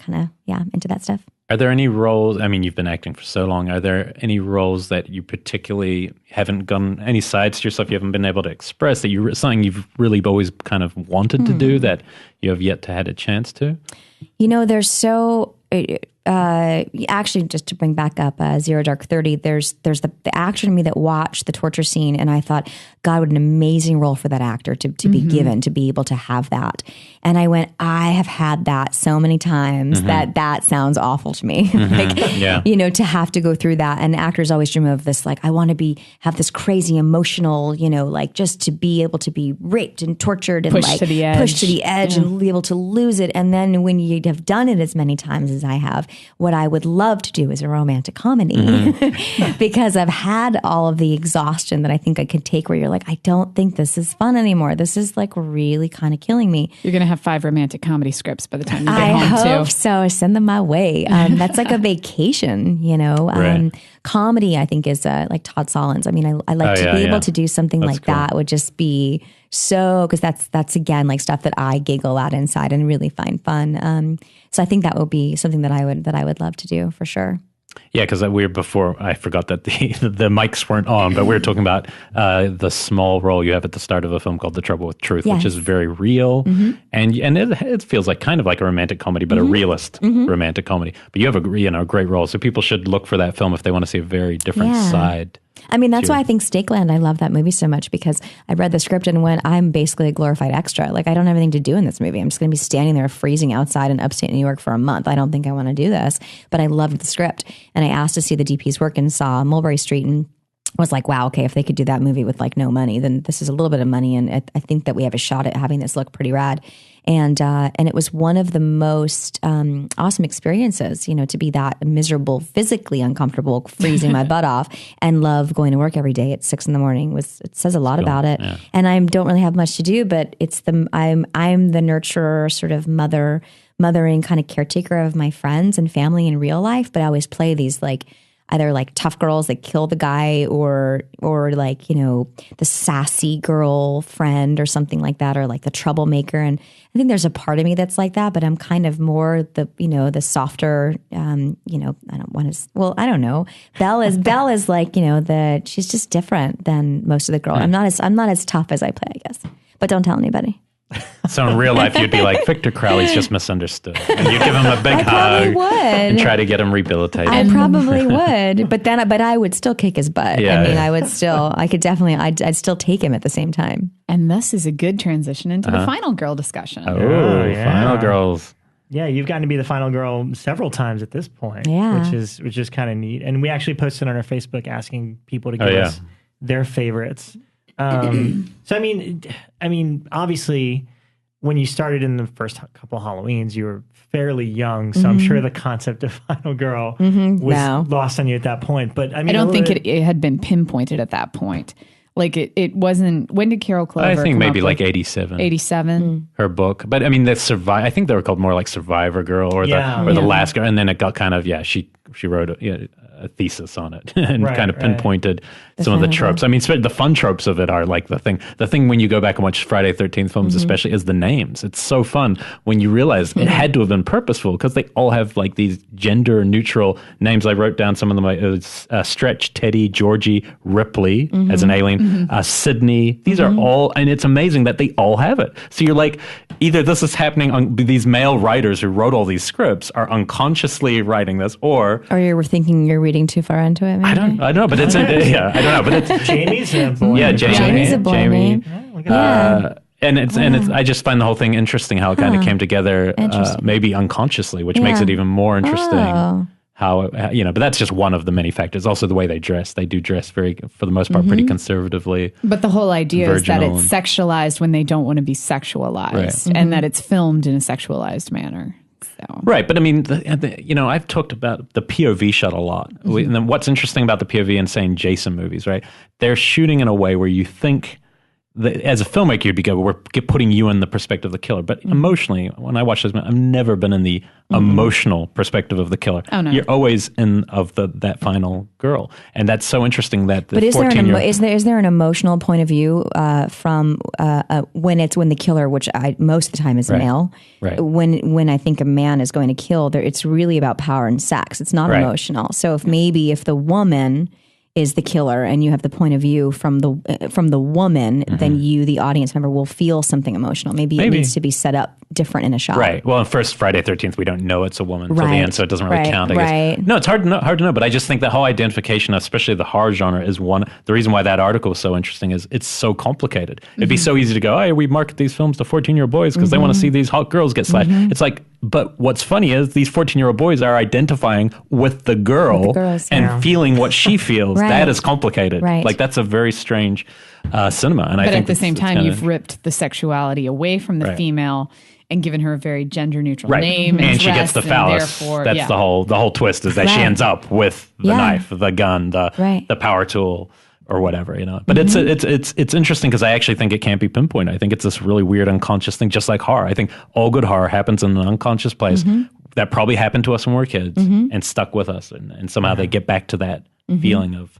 kind of, into that stuff. Are there any roles, I mean, you've been acting for so long, are there any roles that you particularly haven't gone, any sides to yourself you haven't been able to express, that something you've really always kind of wanted to do that you have yet to had a chance to? There's actually, just to bring back up 0 Dark 30, there's the actor in me that watched the torture scene, and I thought, God, what an amazing role for that actor to be given, to be able to have that. And I went, I have had that so many times that sounds awful to me. To have to go through that. And actors always dream of this, like, I want to have this crazy emotional, like just to be able to be raped and tortured and pushed to the edge and be able to lose it. And then when you have done it as many times as I have, what I would love to do is a romantic comedy because I've had all of the exhaustion that I think I could take, where you're like, I don't think this is fun anymore. This is like really kind of killing me. You're going to have 5 romantic comedy scripts by the time you get home, too. I hope so. Send them my way. That's like a vacation, Right. Comedy, I think, is like Todd Solondz. I mean, I like to be able to do something that's like cool. That would just be so, because that's again like stuff that I giggle at inside and really find fun. So I think that would be something that I would love to do for sure. Yeah, because before I forgot that the mics weren't on, but we were talking about the small role you have at the start of a film called The Trouble with Truth, which is very real, and it feels like kind of like a romantic comedy, but a realist romantic comedy. But you have a great role, so people should look for that film if they want to see a very different side. I mean, that's why I think Stakeland, I love that movie so much, because I read the script and went, I'm basically a glorified extra. Like, I don't have anything to do in this movie. I'm just going to be standing there freezing outside in upstate New York for a month. I don't think I want to do this, but I loved the script. And I asked to see the DP's work and saw Mulberry Street and was like, wow, okay, if they could do that movie with like no money, then this is a little bit of money. And I think that we have a shot at having this look pretty rad. And it was one of the most awesome experiences, to be that miserable, physically uncomfortable, freezing my butt off, and love going to work every day at 6 a.m. It says a lot about it. Yeah. And I don't really have much to do, but I'm the nurturer, sort of mothering kind of caretaker of my friends and family in real life. But I always play these like either like tough girls that kill the guy or like, the sassy girl friend or something like that, or like the troublemaker. And I think there's a part of me that's like that, but I'm kind of more the softer, I don't know. Belle is like, she's just different than most of the girls. I'm not as tough as I play, I guess, but don't tell anybody. So in real life, you'd be like, Victor Crowley's just misunderstood. And you'd give him a big hug and try to get him rehabilitated. I probably would, but I would still kick his butt. Yeah, I'd still take him at the same time. And this is a good transition into the final girl discussion. Oh, final girls. Yeah, you've gotten to be the final girl several times at this point, which is kind of neat. And we actually posted on our Facebook asking people to give us their favorites. So I mean, obviously, when you started in the first couple of Halloweens, you were fairly young, so I'm sure the concept of Final Girl was lost on you at that point. But I don't think it had been pinpointed at that point. Like it wasn't. When did Carol Clover? I think maybe like 87. 87. Her book, but I mean, I think they were called more like Survivor Girl or the Last Girl, and then it got kind of she wrote a thesis on it and kind of pinpointed some of the tropes. I mean, the fun tropes of it are like the thing when you go back and watch Friday the 13th films, especially, is the names. It's so fun when you realize it had to have been purposeful, because they all have like these gender neutral names. I wrote down some of them. It was Stretch, Teddy, Georgie, Ripley as an alien, Sydney. These are all, and it's amazing that they all have it. So you're like, either this is happening on these male writers who wrote all these scripts are unconsciously writing this, or you were thinking you're reading too far into it. Maybe? I know, but it's I don't know, but it's Jamie's a boy. Yeah, Jamie's a boy name. And it's I just find the whole thing interesting how it kind of came together, maybe unconsciously, which makes it even more interesting. How but that's just one of the many factors. Also, the way they dress. They do dress very, for the most part, pretty conservatively. But the whole idea is that it's sexualized when they don't want to be sexualized, and that it's filmed in a sexualized manner. So. Right, but I mean, I've talked about the POV shot a lot. And then what's interesting about the POV in, say, Jason movies, right? They're shooting in a way where you think, as a filmmaker, you'd be good, we're putting you in the perspective of the killer. But emotionally, when I watch those, I've never been in the emotional perspective of the killer. Oh, no. You're always in of that final girl, and that's so interesting. That the but is there an emotional point of view from when the killer, which most of the time is male, right? When I think a man is going to kill, it's really about power and sex. It's not emotional. So if the woman is the killer and you have the point of view from the woman, then you, the audience member, will feel something emotional. Maybe it needs to be set up different in a shot. Right. Well, first Friday 13th, we don't know it's a woman until the end, so it doesn't really count, I guess. Right. No, it's hard to know, but I just think the whole identification, especially the horror genre, is the reason why that article is so interesting is it's so complicated. It'd be so easy to go, hey, we market these films to 14-year-old boys because they want to see these hot girls get slashed. It's like, but what's funny is these 14-year-old boys are identifying with the girl and feeling what she feels. That is complicated. Right. Like, that's a very strange cinema. And but I think at the same time, you've ripped the sexuality away from the female and given her a very gender neutral name and she gets the phallus. That's the whole twist is that she ends up with the knife, the gun, the power tool, or whatever, But it's interesting because I actually think it can't be pinpointed. I think it's this really weird unconscious thing, just like horror. I think all good horror happens in an unconscious place that probably happened to us when we were kids and stuck with us, and somehow they get back to that feeling of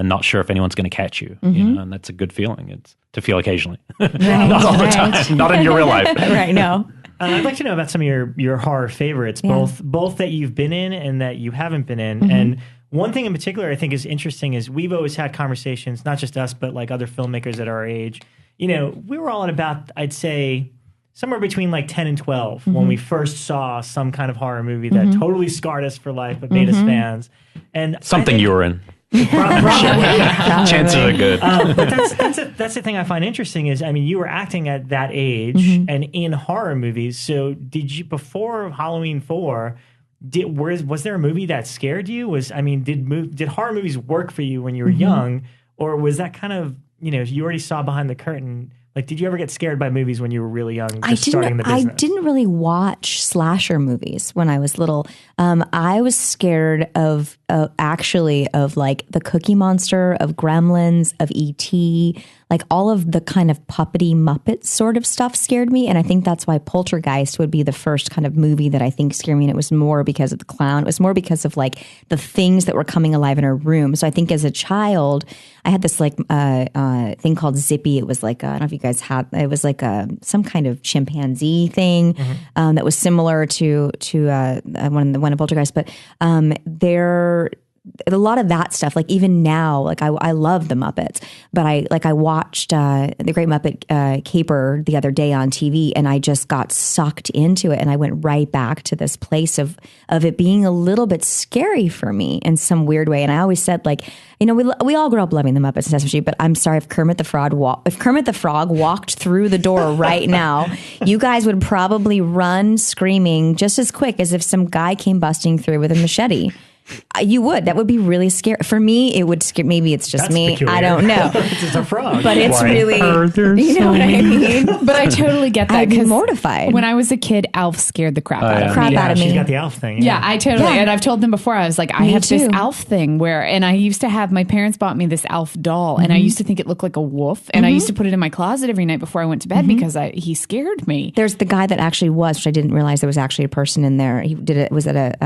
not sure if anyone's going to catch you, and that's a good feeling. It's to feel occasionally, not all the time, not in your real life. Right? No. I'd like to know about some of your horror favorites, both that you've been in and that you haven't been in, and. One thing in particular I think is interesting is we've always had conversations, not just us, but like other filmmakers at our age. We were all at about, I'd say, somewhere between like 10 and 12 when we first saw some kind of horror movie that totally scarred us for life but made us fans. And something you were in. Probably. Chances are good. But that's the thing I find interesting is, I mean, you were acting at that age and in horror movies. So did you, before Halloween 4... was there a movie that scared you? Did horror movies work for you when you were young, or was that kind of you already saw behind the curtain? Like, did you ever get scared by movies when you were really young, starting the business? I didn't really watch slasher movies when I was little. I was scared of like the Cookie Monster, of Gremlins, of E.T., like all of the kind of puppety Muppet sort of stuff scared me. And I think that's why Poltergeist would be the first kind of movie that I think scared me. And it was more because of the clown. It was more because of like the things that were coming alive in our room. So I think as a child, I had this like thing called Zippy. It was like, I don't know if you guys had, it was like some kind of chimpanzee thing that was similar to one of Poltergeist. But a lot of that stuff, like even now, like I love the Muppets, but I watched The Great Muppet Caper the other day on TV, and I just got sucked into it, and I went right back to this place of it being a little bit scary for me in some weird way. And I always said, like, we all grew up loving the Muppets and Sesame Street, but I'm sorry, if Kermit the Frog walked through the door right now, you guys would probably run screaming just as quick as if some guy came busting through with a machete. You would. That would be really scary. For me, it would scare. Maybe it's just me. Peculiar. I don't know. It's just a frog. But it's really, you know what I mean? But I totally get that. I'd be mortified. When I was a kid, Alf scared the crap out of me. She's got the Alf thing. Yeah, I totally. And I've told them before, I was like, I have this Alf thing and I used to have, my parents bought me this Alf doll, and I used to think it looked like a wolf, and I used to put it in my closet every night before I went to bed because he scared me. There's the guy that actually was, which I didn't realize there was actually a person in there. He did it. Was at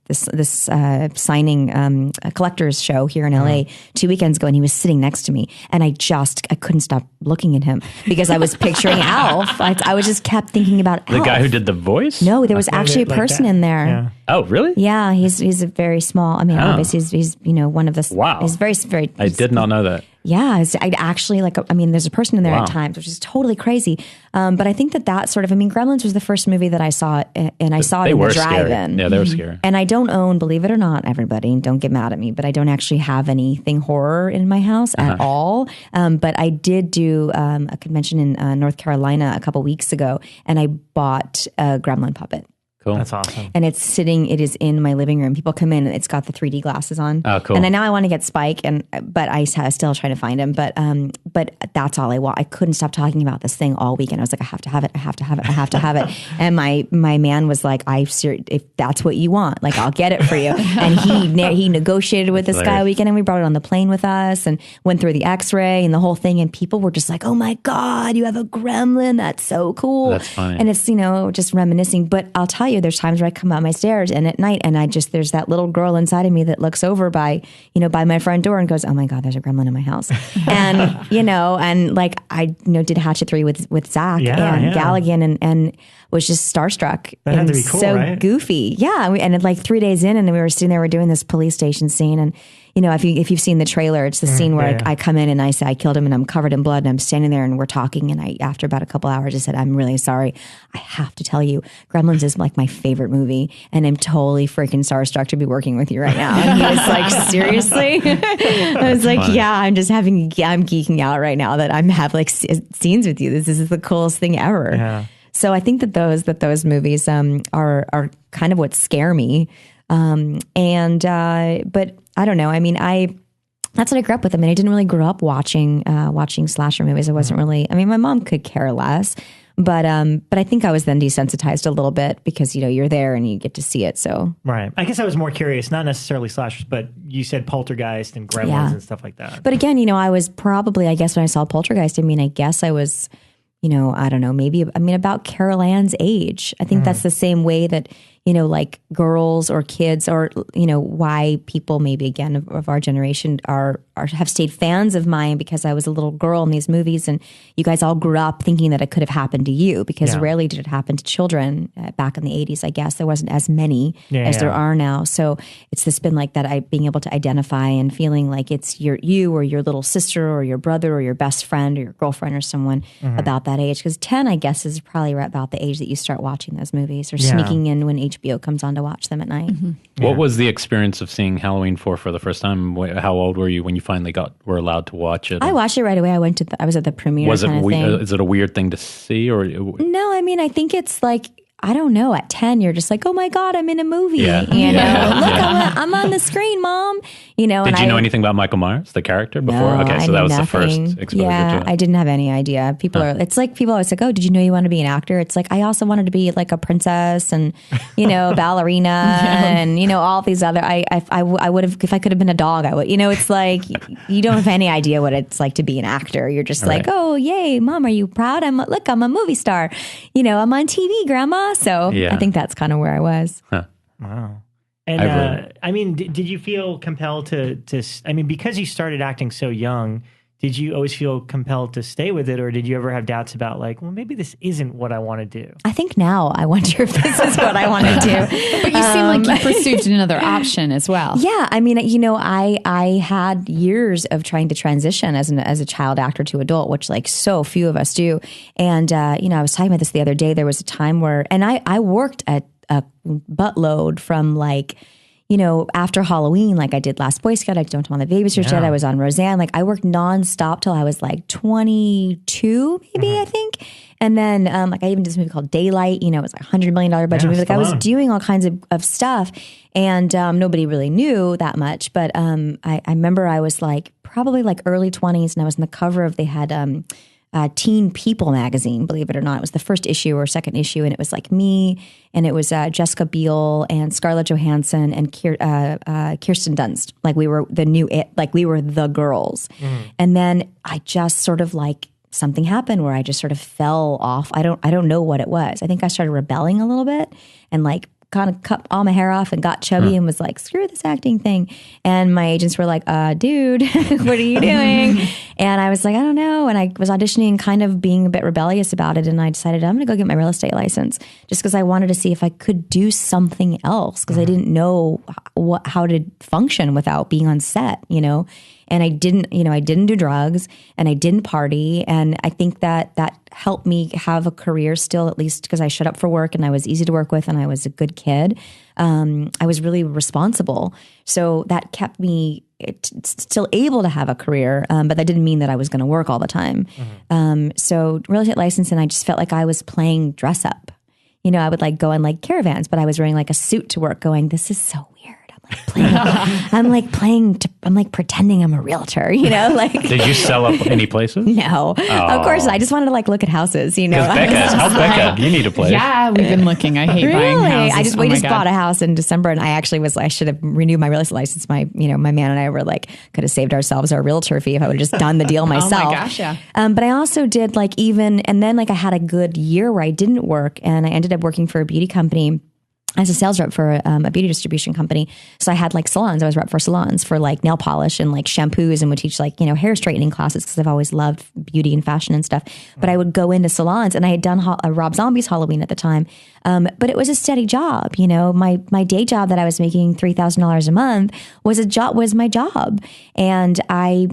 this signing. A collector's show here in LA 2 weekends ago, and he was sitting next to me, and I couldn't stop looking at him because I was picturing Alf. I was just kept thinking about Alf. The guy who did the voice? No, there was actually a person in there. Yeah. Oh, really? Yeah, he's a very small. I mean, obviously he's one of the. Wow. He's very. I did not know that. Yeah, I'd actually there's a person in there at times, which is totally crazy. But I think that sort of, Gremlins was the first movie that I saw, and I saw it in the drive-in. Yeah, they were scary. And I don't own, believe it or not, everybody, don't get mad at me, but I don't actually have anything horror in my house at all. But I did do a convention in North Carolina a couple weeks ago, and I bought a Gremlin puppet. Cool. That's awesome. And it is in my living room. People come in and it's got the 3D glasses on. Oh, cool. And now I want to get Spike, but I still trying to find him. But that's all I want. I couldn't stop talking about this thing all weekend. I was like, I have to have it. I have to have it. I have to have it. And my man was like, if that's what you want, like, I'll get it for you. And he negotiated with this guy all weekend, and we brought it on the plane with us and went through the X-ray and the whole thing. And people were just like, oh my God, you have a Gremlin. That's so cool. That's funny. And it's, just reminiscing. But I'll tell you, there's times where I come up my stairs and at night, and there's that little girl inside of me that looks over by my front door and goes, oh my God, there's a Gremlin in my house. And, and like I, did Hatchet 3 with Zach and Galligan and was just starstruck. That had to be cool, so right? goofy. Yeah. And like 3 days in, and we were sitting there, we're doing this police station scene, and if you've seen the trailer, it's the scene where I come in and I say I killed him and I'm covered in blood and I'm standing there and we're talking, and after about a couple hours I said, I'm really sorry. I have to tell you, Gremlins is like my favorite movie and I'm totally freaking starstruck to be working with you right now. And he was like, seriously? I was like, yeah, I'm geeking out right now that I'm having like scenes with you. This is the coolest thing ever. Yeah. So I think that those movies are kind of what scare me. But I don't know. I mean, that's what I grew up with. I mean, I didn't really grow up watching slasher movies. I wasn't really. I mean, my mom could care less, but I think I was then desensitized a little bit because you're there and you get to see it. So right. I guess I was more curious, not necessarily slashers, but you said Poltergeist and Gremlins and stuff like that. But again, I was probably, I guess when I saw Poltergeist, I mean, I guess I was, I don't know, maybe, about Carol Ann's age. I think that's the same way that, like girls or kids or, why people maybe again of our generation have stayed fans of mine because I was a little girl in these movies and you guys all grew up thinking that it could have happened to you because rarely did it happen to children back in the 80s, I guess. There wasn't as many as there are now. So it's just been like that, being able to identify and feeling like it's you or your little sister or your brother or your best friend or your girlfriend or someone about that age. Because 10, I guess, is probably right about the age that you start watching those movies or sneaking in when HBO comes on to watch them at night. What was the experience of seeing Halloween 4 for the first time? How old were you when you finally were allowed to watch it? I watched it right away. I was at the premiere. Was it is it a weird thing to see or? No, I mean, I think it's like, I don't know. At 10, you're just like, oh my God, I'm in a movie. Yeah. Look, I'm on the screen, Mom. Did you know anything about Michael Myers, the character, before? No, okay, so that was the first exposure to it. I didn't have any idea. It's like people always like, oh, did you know you want to be an actor? It's like, I also wanted to be like a princess and, ballerina and, all these other, I would have, if I could have been a dog, I would, it's like, you don't have any idea what it's like to be an actor. You're just like, oh, yay, Mom, are you proud? I'm a movie star. I'm on TV, Grandma. So I think that's kind of where I was. Huh. Wow. And I mean, did you feel compelled to, I mean, because you started acting so young, did you always feel compelled to stay with it? Or did you ever have doubts about like, well, maybe this isn't what I want to do? I think now I wonder if this is what I want to do. But you seem like you pursued another option as well. Yeah. I mean, I had years of trying to transition as a child actor to adult, which like so few of us do. And, I was talking about this the other day. There was a time where, and I worked a buttload from like, after Halloween, like I did Last Boy Scout, I Don't Tell the Babysitter's Dead, I was on Roseanne. Like I worked nonstop till I was like 22, maybe, I think. And then like I even did this movie called Daylight, it was like $100 million budget movie. Like I was doing all kinds of stuff and nobody really knew that much. But I remember I was like probably like early 20s and I was in the cover of, they had Teen People magazine, believe it or not. It was the first issue or second issue, and it was like me, and it was Jessica Biel and Scarlett Johansson and Kirsten Dunst. Like we were we were the girls. And then I just sort of like something happened where I just sort of fell off. I don't know what it was. I think I started rebelling a little bit and like kind of cut all my hair off and got chubby and was like, screw this acting thing. And my agents were like, dude, what are you doing? And I was like, I don't know. And I was auditioning, kind of being a bit rebellious about it. And I decided I'm going to go get my real estate license just because I wanted to see if I could do something else because I didn't know how to function without being on set, And I didn't do drugs and I didn't party. And I think that helped me have a career still, at least because I showed up for work and I was easy to work with and I was a good kid. I was really responsible. So that kept me still able to have a career. But that didn't mean that I was going to work all the time. So real estate license, and I just felt like I was playing dress up. I would like go on like caravans, but I was wearing like a suit to work going, this is so weird. I'm like pretending I'm a realtor, like. Did you sell up any places? No, of course not. I just wanted to like look at houses, Becca, you need a place. Yeah, we've been looking. I hate buying houses. We just bought a house in December, and I should have renewed my real estate license. My man and I were like, could have saved ourselves our realtor fee if I would have just done the deal myself. Oh my gosh, yeah. But I also did and then like I had a good year where I didn't work, and I ended up working for a beauty company. as a sales rep for a beauty distribution company. So I had like salons. I was rep for salons for like nail polish and like shampoos, and would teach like, you know, hair straightening classes because I've always loved beauty and fashion and stuff. But I would go into salons, and I had done a Rob Zombie's Halloween at the time. But it was a steady job. You know, my day job that I was making $3,000 a month was my job. And I,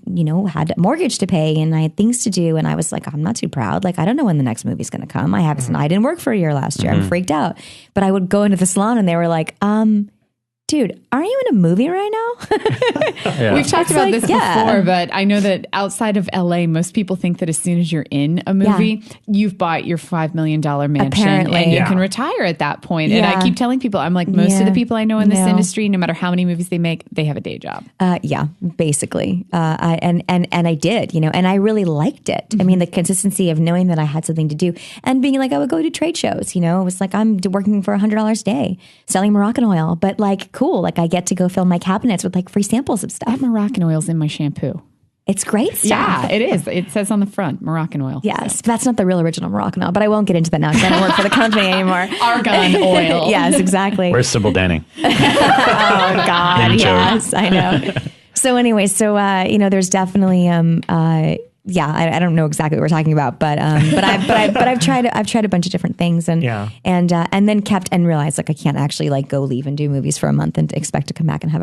you know, had a mortgage to pay, and I had things to do. And I was like, I'm not too proud. Like, I don't know when the next movie's going to come. I didn't work for a year last year. I'm freaked out. But I would go into the salon, and they were like, dude, aren't you in a movie right now? Yeah. We've talked about this before, but I know that outside of LA, most people think that as soon as you're in a movie, you've bought your $5 million mansion. Apparently. And you can retire at that point. And I keep telling people, I'm like, most of the people I know in this industry, no matter how many movies they make, they have a day job. Yeah, basically. And I did, you know, and I really liked it. I mean, the consistency of knowing that I had something to do and being like, I would go to trade shows, you know, it was like, I'm working for $100 a day selling Moroccan oil, but like, cool. Like I get to go fill my cabinets with like free samples of stuff. That Moroccan oil's in my shampoo. It's great stuff. Yeah, it is. It says on the front, Moroccan oil. Yes, but that's not the real original Moroccan oil, but I won't get into that now because I don't work for the company anymore. Argan oil. Yes, exactly. Where's Sybil Danning? Oh God, yes, I know. So anyway, you know, there's definitely I don't know exactly what we're talking about, but I've tried a bunch of different things and then kept and realized like I can't actually like go leave and do movies for a month and expect to come back and have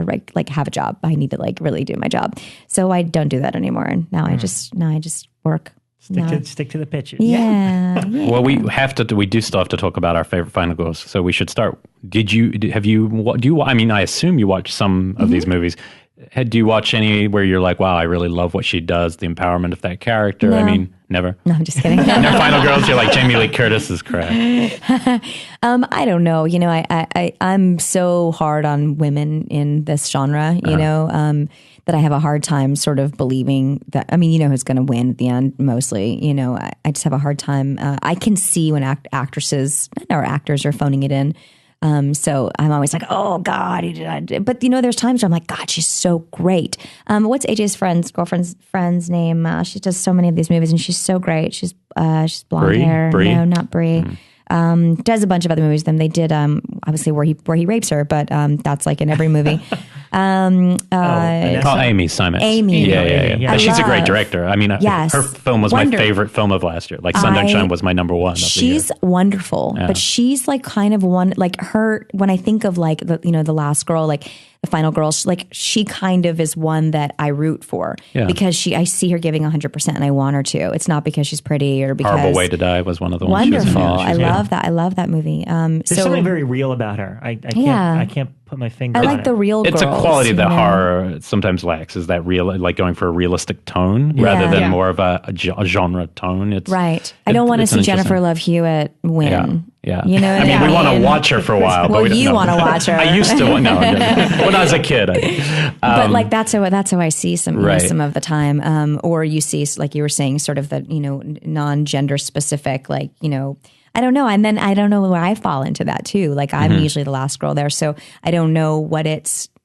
a job. I need to like really do my job. So I don't do that anymore. And now I just work. Stick to the pitches. Yeah. Well, we do still have to talk about our favorite final girls. So we should start. I mean, I assume you watch some of these movies. Do you watch any where you're like, wow, I really love what she does, the empowerment of that character? No. I mean, never. No, I'm just kidding. No final girls, you're like Jamie Lee Curtis is crap. I don't know. You know, I'm so hard on women in this genre, you know, that I have a hard time sort of believing that, I mean, you know who's going to win at the end mostly, you know, I just have a hard time. I can see when actresses or actors are phoning it in. So I'm always like, oh God, but you know, there's times where I'm like, God, she's so great. What's AJ's girlfriend's friend's name? She does so many of these movies and she's so great. She's blonde hair. Brie? No, not Brie. Does a bunch of other movies. Then they did, obviously where he rapes her, but, that's like in every movie. Amy Simon. Amy. Yeah. She's a great director. I mean, her film was my favorite film of last year. Like Sunshine was my number one. She's wonderful, but she's like kind of one, like her, when I think of like the, you know, the last girl, like the final girl, she kind of is one that I root for because I see her giving 100% and I want her to. It's not because she's pretty or because Horrible Way to Die was one of the ones. Wonderful. I love that. I love that movie. There's something very real about her. I can't put my finger on it. I like the real girls. It's a quality that horror sometimes lacks, is that real, like going for a realistic tone rather than more of a genre tone. It's right. I don't want to see Jennifer Love Hewitt win. Yeah. You know what I mean, we want to watch her for a while. Well, but you want to watch her. I used to. No, when I was a kid. But like that's how I see some of the time. Or you see, like you were saying, sort of the, you know, non-gender specific, like, you know, I don't know. And then I don't know where I fall into that too. Like I'm usually the last girl there. So I don't know what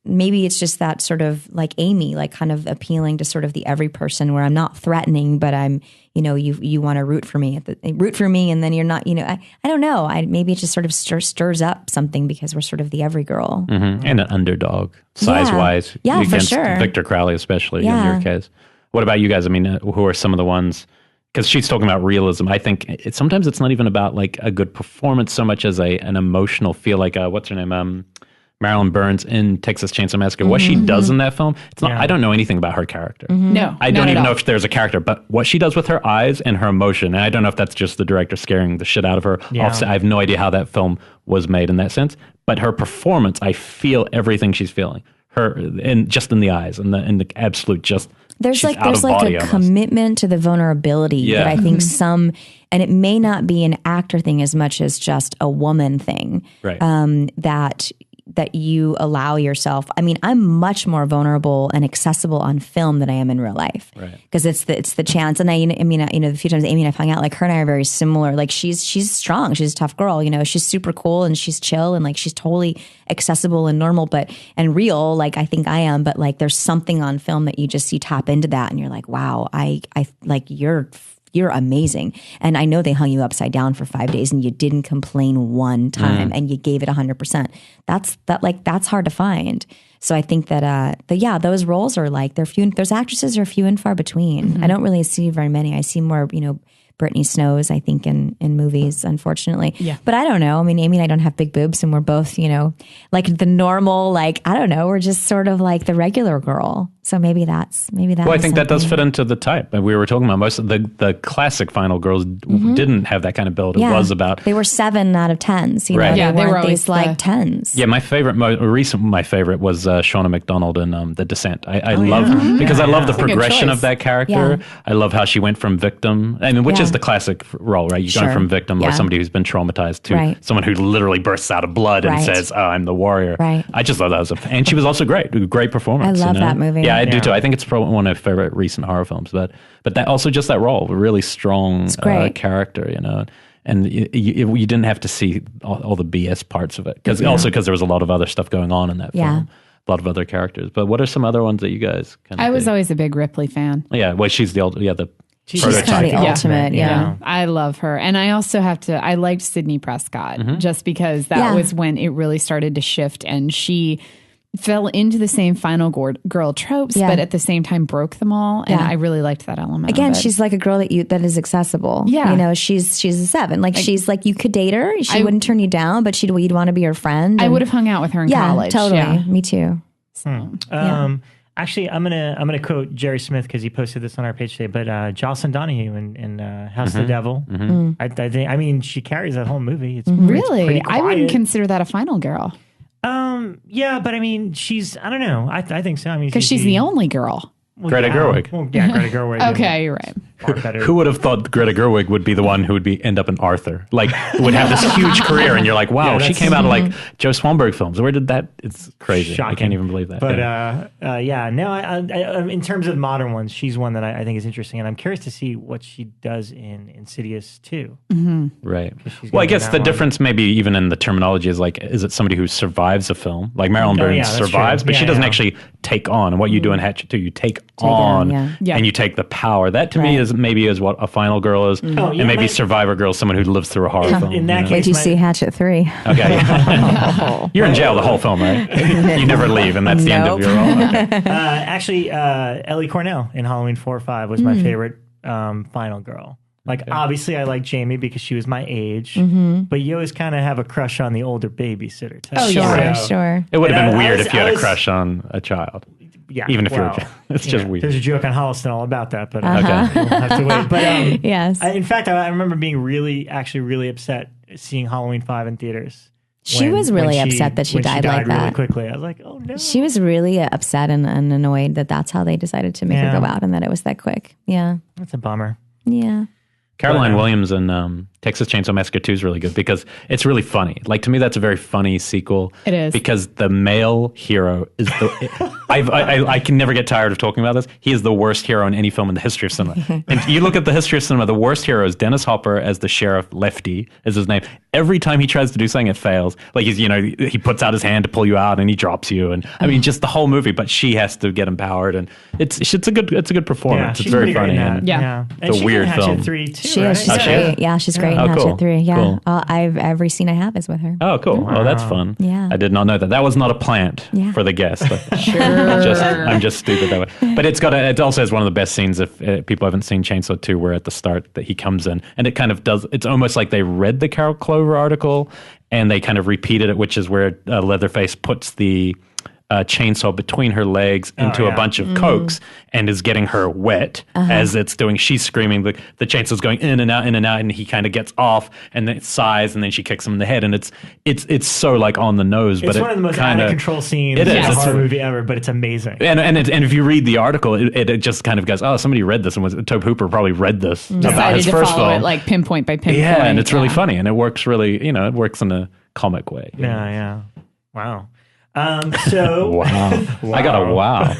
maybe it's just that sort of like Amy, like kind of appealing to sort of the every person where I'm not threatening, but I'm, you know, you want to root for me and then you're not, you know, I don't know. Maybe it just sort of stirs up something because we're sort of the every girl. And an underdog size wise. Yeah, against for sure. Victor Crowley, especially in your case. What about you guys? I mean, who are some of the ones? Because she's talking about realism. I think sometimes it's not even about like a good performance so much as an emotional feel. Like what's her name? Marilyn Burns in Texas Chainsaw Massacre. What she does in that film, it's not. I don't know anything about her character. No, I don't even know if there's a character. But what she does with her eyes and her emotion, and I don't know if that's just the director scaring the shit out of her. Yeah. I have no idea how that film was made in that sense. But her performance, I feel everything she's feeling. Her and just in the eyes and the absolute just. There's like a commitment to the vulnerability that I think and it may not be an actor thing as much as just a woman thing. Right. That you allow yourself. I mean, I'm much more vulnerable and accessible on film than I am in real life. Right. Because it's the chance. And the few times Amy and I've hung out, like her and I are very similar. Like she's strong. She's a tough girl. You know, she's super cool and she's chill and like she's totally accessible and normal, and real. Like I think I am. But like there's something on film that you tap into that and you're like, wow, I like you're you're amazing. And I know they hung you upside down for 5 days and you didn't complain one time and you gave it 100%. That's hard to find. So I think that those roles are like, those actresses are few and far between. I don't really see very many. I see more, Brittany Snows, I think, in movies, unfortunately. Yeah. But I don't know. I mean, Amy and I don't have big boobs, and we're both, like the normal, like, I don't know, we're just sort of like the regular girl. So maybe that. Well, I think that does fit into the type. And we were talking about most of the classic final girls didn't have that kind of build. It was about... They were 7 out of 10s. Right. They were always like 10s. Yeah, my favorite was Shauna McDonald in The Descent. I love because I love the progression of that character. Yeah. I love how she went from victim, which is the classic role, right? You're going from victim or somebody who's been traumatized to someone who literally bursts out of blood and says, "Oh, I'm the warrior." Right. I just love that. And she was also great performance. I love that movie. Yeah, I do too. I think it's probably one of my favorite recent horror films. But that also just that role, a really strong character, And you didn't have to see all the BS parts of it because there was a lot of other stuff going on in that film. A lot of other characters. But what are some other ones that you guys I was always a big Ripley fan. Yeah, well, she's the old, she's kind of the ultimate, I love her. And I also I liked Sidney Prescott just because that was when it really started to shift and she fell into the same final girl tropes, but at the same time broke them all. And I really liked that element. Again, she's like a girl that is accessible. Yeah. She's a 7. Like she's like, you could date her. She wouldn't turn you down, but you'd want to be her friend. I would have hung out with her in college. Totally. Yeah, me too. So, Actually, I'm gonna quote Jerry Smith because he posted this on our page today. But Jocelyn Donahue in House of the Devil, I think. I mean, she carries that whole movie. It's really. I wouldn't consider that a final girl. Yeah, but I mean, I don't know. I think so. I mean, because she's the only girl. Greta Gerwig. Well, yeah, Greta Gerwig. Okay, you're right. Who would have thought Greta Gerwig would be the one who would end up in Arthur? Like, would have this huge career, and you're like, wow, she came out of like Joe Swanberg films. Where did that? It's crazy. Shocking. I can't even believe that. But in terms of modern ones, she's one that I think is interesting, and I'm curious to see what she does in Insidious 2. Right. Well, I guess the difference maybe even in the terminology is like, is it somebody who survives a film? Like Marilyn Burns survives, but she doesn't actually take on. And what you do in Hatchet 2, you take on, and you take the power. That to me is what a final girl is, and maybe Survivor Girl is someone who lives through a horror film. In that case, wait till you see Hatchet 3. Okay, you're in jail the whole film, right? You never leave, and that's the end of your role. Okay. Actually, Ellie Cornell in Halloween 4 or 5 was my favorite final girl. Like, obviously, I like Jamie because she was my age, but you always kind of have a crush on the older babysitter type. Oh, sure. It would have been weird if you had a crush on a child. Yeah, even if you're a child. It's just weird. There's a joke on Holliston all about that, but we'll have to wait. But yes. In fact, I remember being really upset seeing Halloween 5 in theaters. She was really upset that she died like that. Really quickly. I was like, oh no. She was really upset and annoyed that that's how they decided to make her go out and that it was that quick. Yeah. That's a bummer. Yeah. Caroline Williams in Texas Chainsaw Massacre 2 is really good because it's really funny. Like, to me, that's a very funny sequel. It is. Because the male hero is I can never get tired of talking about this. He is the worst hero in any film in the history of cinema. And you look at the history of cinema, the worst hero is Dennis Hopper as the sheriff. Lefty is his name. Every time he tries to do something, it fails. Like, he puts out his hand to pull you out and he drops you. And I mean, just the whole movie, but she has to get empowered. And it's a good performance. It's very funny. And it's a weird film. Hatchet 3 too, she's great. Yeah, she's great in Hatchet 3. Yeah. Cool. Every scene I have is with her. Oh, cool. Wow. Oh, that's fun. Yeah. I did not know that. That was not a plant for the guest. Sure. I'm just stupid that way. But it also has one of the best scenes if people haven't seen Chainsaw 2 where at the start that he comes in and it kind of does, it's almost like they read the Carol Clover article and they kind of repeated it, which is where Leatherface puts the chainsaw between her legs into a bunch of cokes and is getting her wet as it's doing. She's screaming. The chainsaw's going in and out, and he kind of gets off and then it sighs and then she kicks him in the head. And it's so like on the nose. It's one of the most out of control scenes in a horror movie ever, but it's amazing. And if you read the article, it just kind of goes, oh, somebody read this, and Tobe Hooper probably read this about his first film. It like pinpoint by pinpoint. Yeah, and it's really funny, and it works really, it works in a comic way. Yeah. Wow. So wow. I got a wow.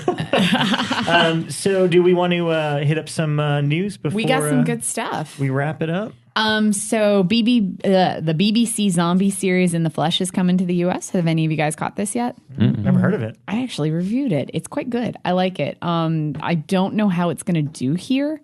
So do we want to hit up some news before we got some good stuff? We wrap it up. So the BBC zombie series In the Flesh is coming to the US. Have any of you guys caught this yet? Never heard of it. I actually reviewed it. It's quite good. I like it. I don't know how it's going to do here,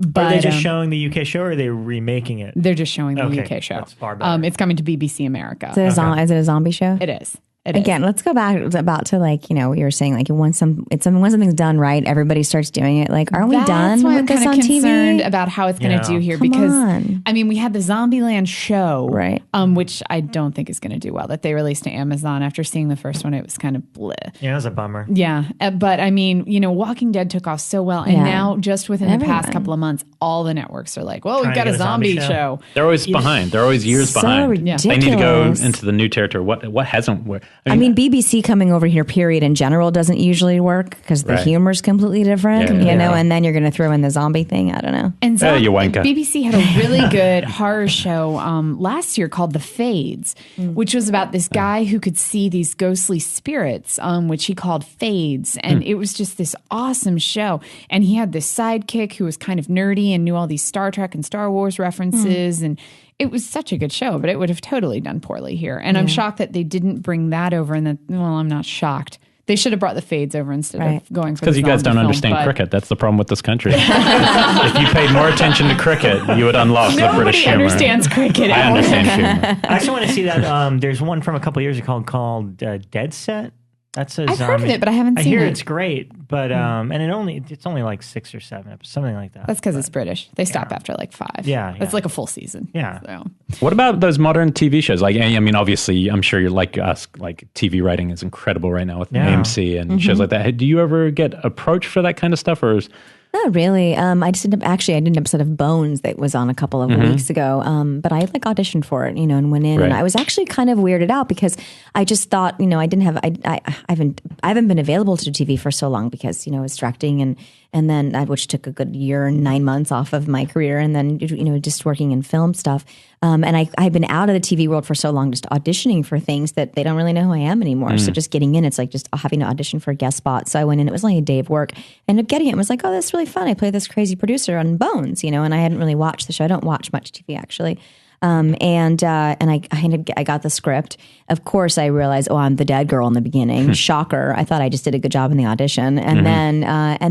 But are they just showing the UK show, or are they remaking it? They're just showing the Okay, UK show. that's far better. It's coming to BBC America. Is it a zombie show? It is. Again, let's go back about to like, what you were saying, like once something's done right, everybody starts doing it. Like, aren't we done with this on TV? I'm concerned about how it's going to do here because on. I mean, we had the Zombieland show, right? Which I don't think is going to do well. That they released to Amazon after seeing the first one, it was kind of bleh. Yeah, it was a bummer. Yeah, but I mean, Walking Dead took off so well, and now just within the past couple of months, all the networks are like, "Well, we've got a zombie show." They're always behind. They're always years behind. Ridiculous. They need to go into the new territory. What hasn't worked? I mean, BBC coming over here, period, in general, doesn't usually work because the humor's completely different, and then you're going to throw in the zombie thing. I don't know. And so you wanker. BBC had a really good horror show last year called The Fades, which was about this guy who could see these ghostly spirits, which he called Fades. And it was just this awesome show. And he had this sidekick who was kind of nerdy and knew all these Star Trek and Star Wars references. And it was such a good show, but it would have totally done poorly here. And I'm shocked that they didn't bring that over. And I'm not shocked. They should have brought the Fades over instead of going for the because you guys don't understand cricket. That's the problem with this country. If you paid more attention to cricket, you would unlock the British humor. Nobody understands cricket. I understand humor. I actually want to see that. There's one from a couple years ago called Dead Set. That's a I've zombie. heard of it, but I haven't seen it. I hear it's great, but and it's only like 6 or 7 episodes, something like that. That's because it's British. They stop after like 5. Yeah, It's like a full season. Yeah. So. What about those modern TV shows? Like, I mean, obviously, I'm sure you're like us. Like, TV writing is incredible right now with AMC and shows like that. Do you ever get approached for that kind of stuff, or is Not really. I did an episode of Bones that was on a couple of weeks ago. But I like auditioned for it, and went in, and I was actually kind of weirded out because I just thought, I haven't been available to do TV for so long because, I was directing and then which took a good year and 9 months off of my career, and then just working in film stuff. And I've been out of the TV world for so long, just auditioning for things that they don't really know who I am anymore. So just getting in, it's like just having to audition for a guest spot. So I went in, it was only a day of work. I ended up getting it and was like, oh, that's really fun. I play this crazy producer on Bones, and I hadn't really watched the show. I don't watch much TV actually. And I got the script. Of course, I realized, I'm the dead girl in the beginning. Shocker! I thought I just did a good job in the audition. And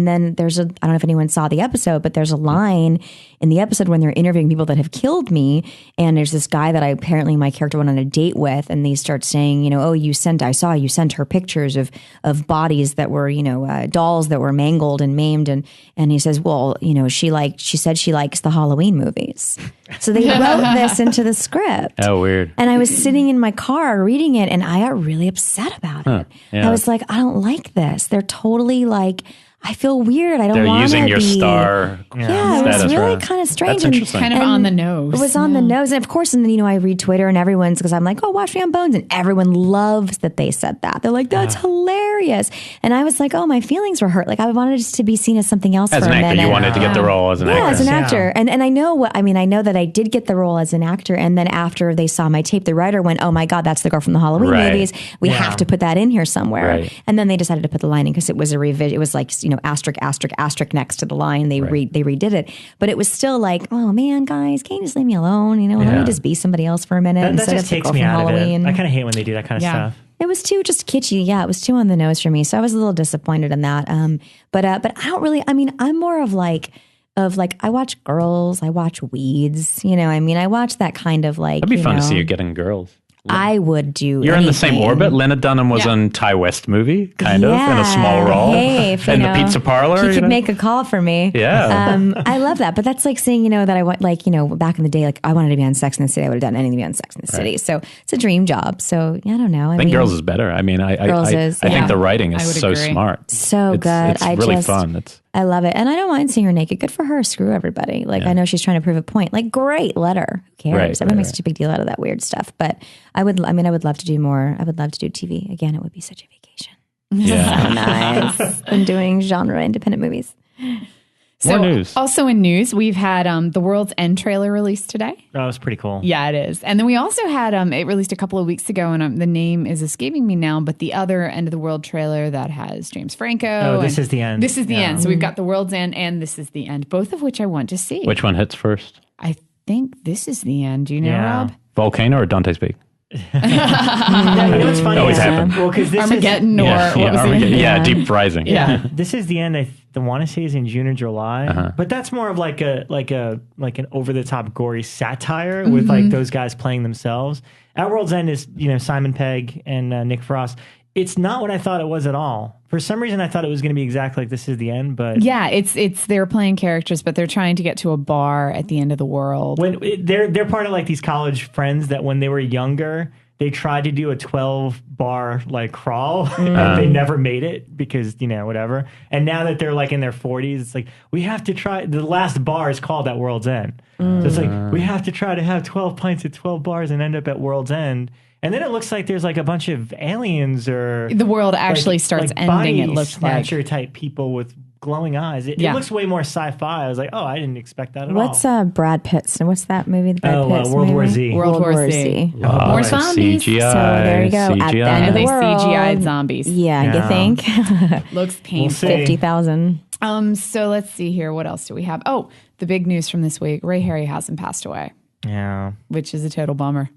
then there's I don't know if anyone saw the episode, but there's a line in the episode when they're interviewing people that have killed me, and there's this guy that apparently my character went on a date with, and they start saying, I saw you sent her pictures of bodies that were, dolls that were mangled and maimed, and he says, well, she said she likes the Halloween movies. So they wrote this into the script. Oh, weird. And I was sitting in my car reading it, and I got really upset about it. Yeah. I was like, I don't like this. They're totally like, I feel weird. I don't want to be. They're using your star. Yeah, it was really kind of strange. That's interesting. Kind of on the nose. It was on the nose. And of course, and then, I read Twitter and everyone's, because I'm like, watch me on Bones. And everyone loves that they said that. They're like, that's hilarious. And I was like, my feelings were hurt. Like, I wanted just to be seen as something else as for an a actor, minute. you wanted to get the role as an actor. Yeah, as an actor. And I know I know that I did get the role as an actor. And then after they saw my tape, the writer went, oh my God, that's the girl from the Halloween movies. We have to put that in here somewhere. Right. And then they decided to put the line in because it was a revision. It was like, asterisk next to the line. They redid it. But it was still like, oh man, guys, can't you just leave me alone? Let me just be somebody else for a minute. That just takes me out Halloween. of it. I kind of hate when they do that kind of stuff. It was too just kitschy. Yeah, it was too on the nose for me. So I was a little disappointed in that. But I don't really. I mean, I'm more of like I watch girls. I watch weeds. I watch that kind of like. It'd be fun to see you getting girls. I would do. You're in the same orbit. Lena Dunham was in Ty West movie, kind of in a small role. Hey, in the pizza parlor. He could make a call for me. Yeah. I love that. But that's like saying, that I want, back in the day, I wanted to be on Sex and the City. I would have done anything to be on Sex and the City. So it's a dream job. So I don't know. I think Girls is better. I mean, I think the writing is so smart. So good. It's really fun. I love it. And I don't mind seeing her naked. Good for her. Screw everybody. I know she's trying to prove a point. Great, let her. Who cares? Everyone makes such a big deal out of that weird stuff. But I would love to do more. I would love to do TV. Again, it would be such a vacation. Yeah. So nice. I'm doing genre independent movies. More news. Also in news, we've had The World's End trailer released today. That was pretty cool. Yeah, it is. And then we also had it released a couple of weeks ago, and the name is escaping me now, but the other End of the World trailer that has James Franco. Oh, This Is the End. This is the end. So we've got The World's End and This is the End, both of which I want to see. Which one hits first? I think This is the End. Do you know, Rob? Volcano or Dante's Peak? What's funny? Always happen. Well, because Armageddon or what was the Armageddon. Yeah, Deep Rising. Yeah. This is the end. want to say is in June or July, but that's more of like an over the top gory satire with like those guys playing themselves. At World's End is Simon Pegg and Nick Frost. It's not what I thought it was at all. For some reason, I thought it was going to be exactly like This Is the End, but yeah, it's they're playing characters, but they're trying to get to a bar at the end of the world. They're part of like these college friends that when they were younger, they tried to do a 12-bar like crawl, and they never made it because whatever. And now that they're like in their 40s, it's like we have to try. The last bar is called At World's End, so it's like we have to try to have 12 pints at 12 bars and end up at World's End. And then it looks like there's like a bunch of aliens or the world actually starts ending. It looks like snatcher type people with glowing eyes. It looks way more sci-fi. I was like, oh, I didn't expect that at all. What's Brad Pitt's? What's that movie? The Brad Pitt's World movie? War Z. World War Z. More zombies. CGI, so there you go. CGI. At the end And of they the world. CGI'd zombies. Yeah, you think? Looks painful. see. 50,000. So let's see here. What else do we have? Oh, the big news from this week. Ray Harryhausen passed away, Yeah. which is a total bummer.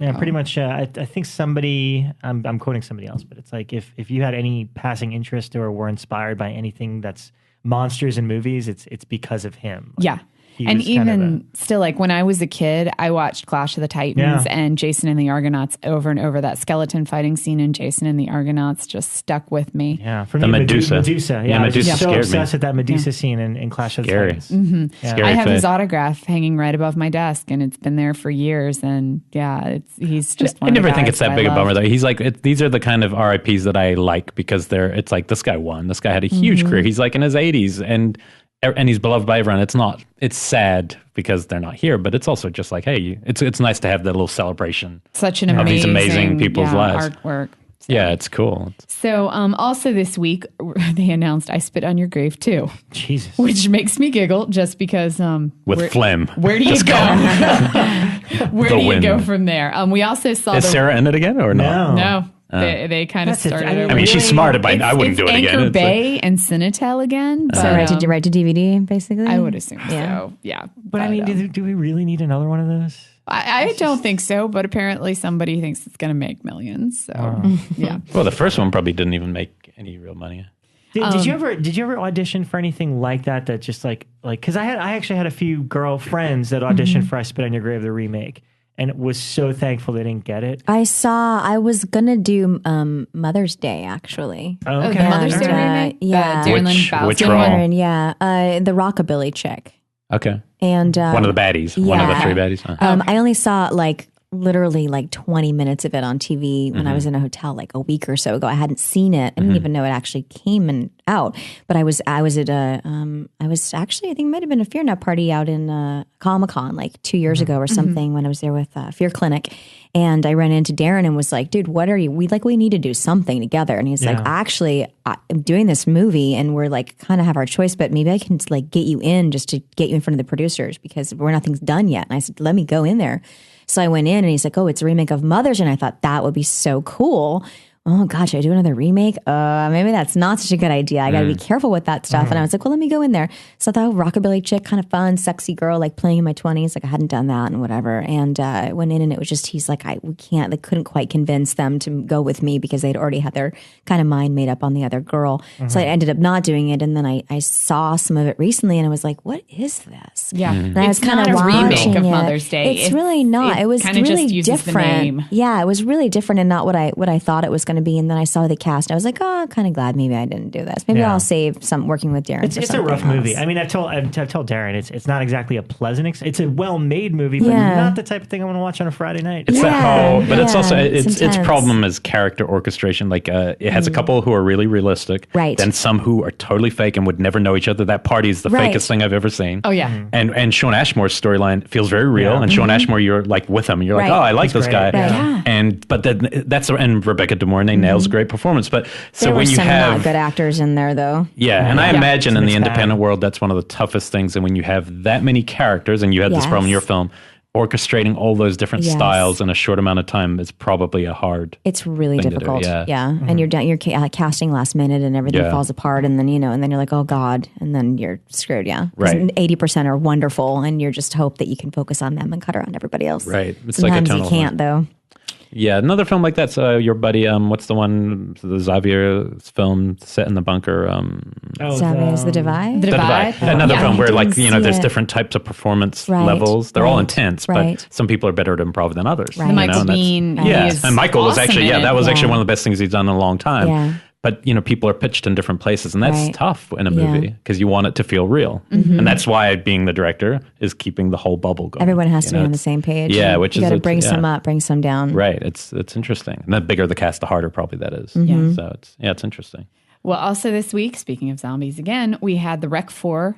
Yeah, pretty much. I think somebody, I'm quoting somebody else, but it's like if you had any passing interest or were inspired by anything that's monsters in movies, it's because of him. Like, Yeah. he And was kind of even still, like when I was a kid, I watched Clash of the Titans and Jason and the Argonauts over and over. That skeleton fighting scene in Jason and the Argonauts just stuck with me. Yeah, for The me, Medusa. Medusa. Yeah, Yeah, I was just Medusa so scared me. obsessed with that Medusa scene in Clash of the Scary. Titans. Scary I have face. his autograph hanging right above my desk, and it's been there for years. And yeah, he's just one I of the never think guys it's that I big a love. bummer though. He's like these are the kind of RIPs that I like because it's like this guy won. This guy had a huge career. He's like in his 80s and he's beloved by everyone. It's sad because they're not here, but it's also just like, hey, it's nice to have that little celebration. Such an of these amazing amazing people's lives. artwork. Yeah, it's cool. So also this week, they announced I Spit on Your Grave too, Jesus. which makes me giggle just because With phlegm. Where do you Just go? Where The do you wind. go from there? We also saw Is Sarah in it again or not? No, they kind of That's it. started. I mean, over. I mean, she's smart, but I wouldn't It's do it again. Anchor It's Bay and Cinetel again. So right to DVD, basically? I would assume Yeah. so. Yeah, But I mean, do we really need another one of those? I don't think so. But apparently, somebody thinks it's going to make millions. So yeah. well, the first one probably didn't even make any real money. Did you ever audition for anything like that? That just like because I actually had a few girl friends that auditioned for I Spit on Your Grave, the remake, and was so thankful they didn't get it. I was going to do Mother's Day, actually. Oh, The Mother's Day remake? yeah. Darren Lynn Which Bousman role? one? And the Rockabilly chick. Okay. And One of the baddies. One of the yeah. three baddies. Huh? I only saw literally 20 minutes of it on TV when I was in a hotel a week or so ago. I hadn't seen it. I didn't even know it actually came out. But I was at I think it might have been a FEARnet party out in Comic-Con 2 years ago or something when I was there with Fear Clinic. And I ran into Darren and was like, dude, what are you? We need to do something together. And he's like, actually, I'm doing this movie and we're kind of have our choice, but maybe I can get you in just to get you in front of the producers because nothing's done yet. And I said, let me go in there. So I went in and he's like, oh, it's a remake of Mothers. And I thought that would be so cool. Oh, God, should I do another remake? Maybe that's not such a good idea. I got to be careful with that stuff. And I was like, well, let me go in there. So I thought, Rockabilly chick, kind of fun, sexy girl, playing in my 20s. I hadn't done that and whatever. And I went in and it was just, he's like, they couldn't quite convince them to go with me because they'd already had their kind of mind made up on the other girl. So I ended up not doing it. And then I saw some of it recently and I was like, what is this? Yeah, And I was it's kind not of a remake watching of it. Mother's Day. It's really not. It was kinda really just uses the different. name. Yeah, it was really different and not what I thought it was going to be. And then I saw the cast. I was like, I'm kind of glad maybe I didn't do this. Maybe I'll save some working with Darren. It's a rough movie. I mean, I've told Darren it's not exactly a pleasant. It's a well-made movie, but not the type of thing I want to watch on a Friday night. It's that whole, but it's also its intense. problem is character orchestration. It has a couple who are really realistic, Right. Then some who are totally fake and would never know each other. That party is the Right. fakest thing I've ever seen. Oh yeah. And Sean Ashmore's storyline feels very real. Yeah. And Sean Ashmore, you're with him. And you're Right. like, oh, I like He's this great. guy. Right. Yeah. And Rebecca De Mornay nails a great performance. But so there were when you some not have good actors in there though. yeah, and I Yeah. imagine in the mixed bag. independent world, that's one of the toughest things. And when you have that many characters, and you had this problem in your Yes. film, orchestrating all those different Yes. styles in a short amount of time is probably a hard. It's really thing to do, difficult. yeah. And you're casting last minute and everything Yeah. falls apart. And then, and then you're like, oh God. And then you're screwed. Yeah. 'Cause Right. 80% are wonderful. And you're just hope that you can focus on them and cut around everybody else. Right. It's Sometimes like a you tunnel. can't though. Yeah, another film like that's your buddy. What's the one? The Xavier's film set in the bunker. Xavier's The Divide. The Divide. Another film where there's it. different types of performance Right, levels. They're all right, intense, right. but some people are better at improv than others. Right. you know, Michael and that's- Biehn. Yeah, he is and Michael was awesome actually in it. that was actually Yeah. one of the best things he's done in a long time. Yeah. But people are pitched in different places, and that's Right. tough in a Yeah. movie because you want it to feel real, and that's why being the director is keeping the whole bubble going. Everyone has You to know, be on the it's- same page. Yeah, which you is got to bring some up, bring some down. right. It's interesting, and the bigger the cast, the harder probably that is. Mm-hmm. So it's interesting. Well, also this week, speaking of zombies again, we had the Rec 4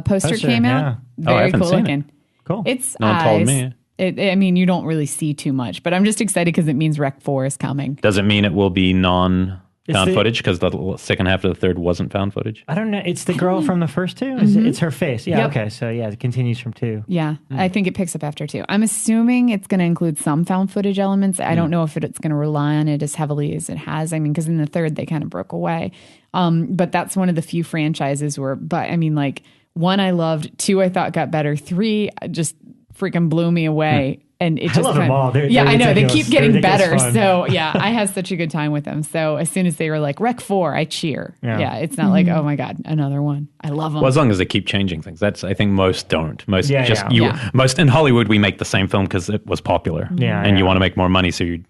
poster came yeah. out. Oh, I Very haven't cool seen it. looking. Cool. It's No one told me. I mean, you don't really see too much, but I'm just excited because it means Rec 4 is coming. Does it mean it will be non-found the- footage because the second half of the third wasn't found footage? I don't know. It's the girl from the first two? It's her face. Yeah, Yep. okay. So, yeah, it continues from 2. Yeah, I think it picks up after 2. I'm assuming it's going to include some found footage elements. I don't know if it's going to rely on it as heavily as it has. I mean, because in the third, they kind of broke away. But that's one of the few franchises where, but I mean, like, 1 I loved, 2 I thought got better, 3 just freaking blew me away. And it just love them all. They're I know they ridiculous. keep getting They're ridiculous better. fun. So yeah, I have such a good time with them. So as soon as they were like Rec 4, I cheer. Yeah. Yeah, it's not like, oh my god, another one. I love them. Well, as long as they keep changing things. I think most don't. Most Yeah. most in Hollywood we make the same film because it was popular. Yeah, and you yeah. want to make more money, so you Yeah,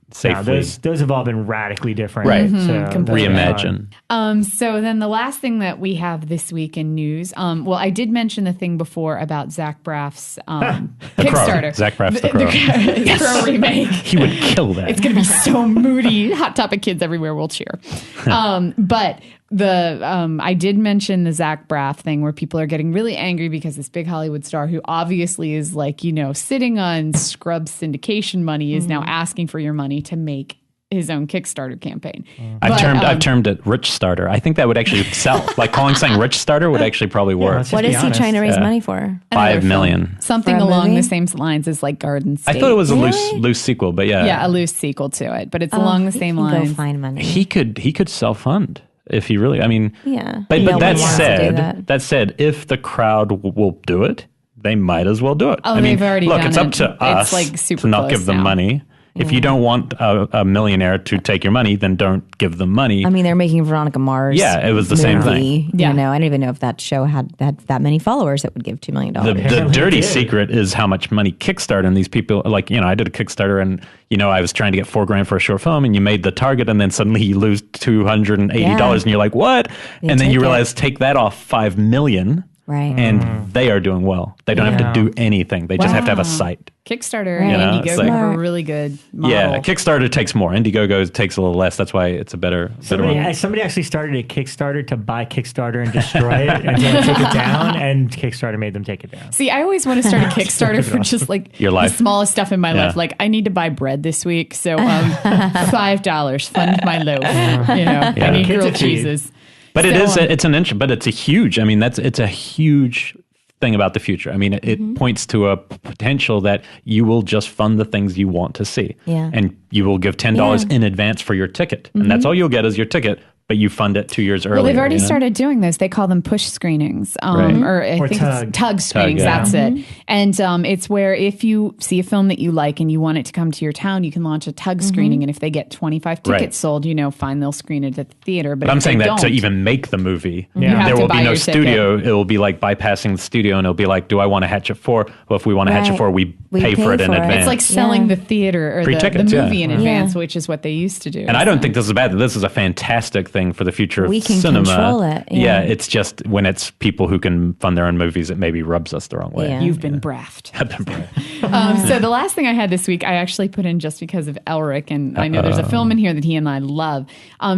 safely those have all been radically different. Right. So that's Completely. reimagine. So then the last thing that we have this week in news, well, I did mention the thing before about Zach Braff's Kickstarter. Zach Braff's The Crow. Crow remake. He would kill that. It's going to be so moody. Hot Topic kids everywhere will cheer. But I did mention the Zach Braff thing where people are getting really angry because this big Hollywood star who obviously is like, sitting on Scrubs syndication money is now asking for your money to make his own Kickstarter campaign. I've termed it Rich Starter. I think that would actually sell. Like saying Rich Starter would actually probably work. let's just What be is he honest. trying to raise money for? $5 million. Something For a along movie? the same lines as like Garden State. I thought it was a Really? loose sequel, but Yeah, a loose sequel to it, but it's along the He same can lines. Go find money. he could self-fund if he really. I mean, Yeah. But No one that wants to do said, that. if the crowd will do it, they might as well do it. Oh, I mean, they've already look, done it's up it. to It's, us like, super to not close give them now. money. If you don't want a millionaire to take your money, then don't give them money. I mean, they're making Veronica Mars. Yeah, it was the same movie. Yeah. I don't even know if that show had that many followers that would give $2 million. the Apparently dirty it did. secret is how much money Kickstarter and these people, like, I did a Kickstarter and, I was trying to get $4,000 for a short film and you made the target and then suddenly you lose $280 Yeah. and you're like, what? You and then take you it. realize, take that off $5 million. Right. And they are doing well. They don't have to do anything. They just have to have a site. Kickstarter Right. and You know, it's Indiegogo like- have a really good model. Yeah, Kickstarter takes more. Indiegogo takes a little less. That's why it's a better one. Somebody actually started a Kickstarter to buy Kickstarter and destroy it and then take it down, and Kickstarter made them take it down. See, I always want to start a Kickstarter for just like Your life. the smallest stuff in my Yeah. life. Like I need to buy bread this week, so $5 fund my loaf. I need Kids grilled are cheap. cheeses. But So, it's a huge. I mean, it's a huge thing about the future. I mean, it points to a potential that you will just fund the things you want to see, Yeah. and you will give $10 in advance for your ticket, and that's all you'll get is your ticket. But you fund it 2 years earlier. Well, they've already you know? started doing this. They call them push screenings, Right. or I Or think tug. it's tug screenings. yeah. That's it. And it's where if you see a film that you like and you want it to come to your town, you can launch a tug screening. And if they get 25 tickets Right. sold, fine, they'll screen it at the theater. But But I'm if they saying that to don't- even make the movie, You have there to will buy be no your studio. It will be like bypassing the studio, and it'll be like, do I want a Hatchet 4? Well, if we want a Hatchet Right. 4, we We pay for it in pay for it. advance. It's like selling Yeah. the theater or the Pre-tickets, movie yeah. in Yeah. advance, which is what they used to do. And I don't think this is bad. This is a fantastic thing for the future of We can cinema. control it, yeah. Yeah, it's just when it's people who can fund their own movies, it maybe rubs us the wrong way. Yeah. You've been braffed. So the last thing I had this week, I actually put in just because of Elric, and I know there's a film in here that he and I love.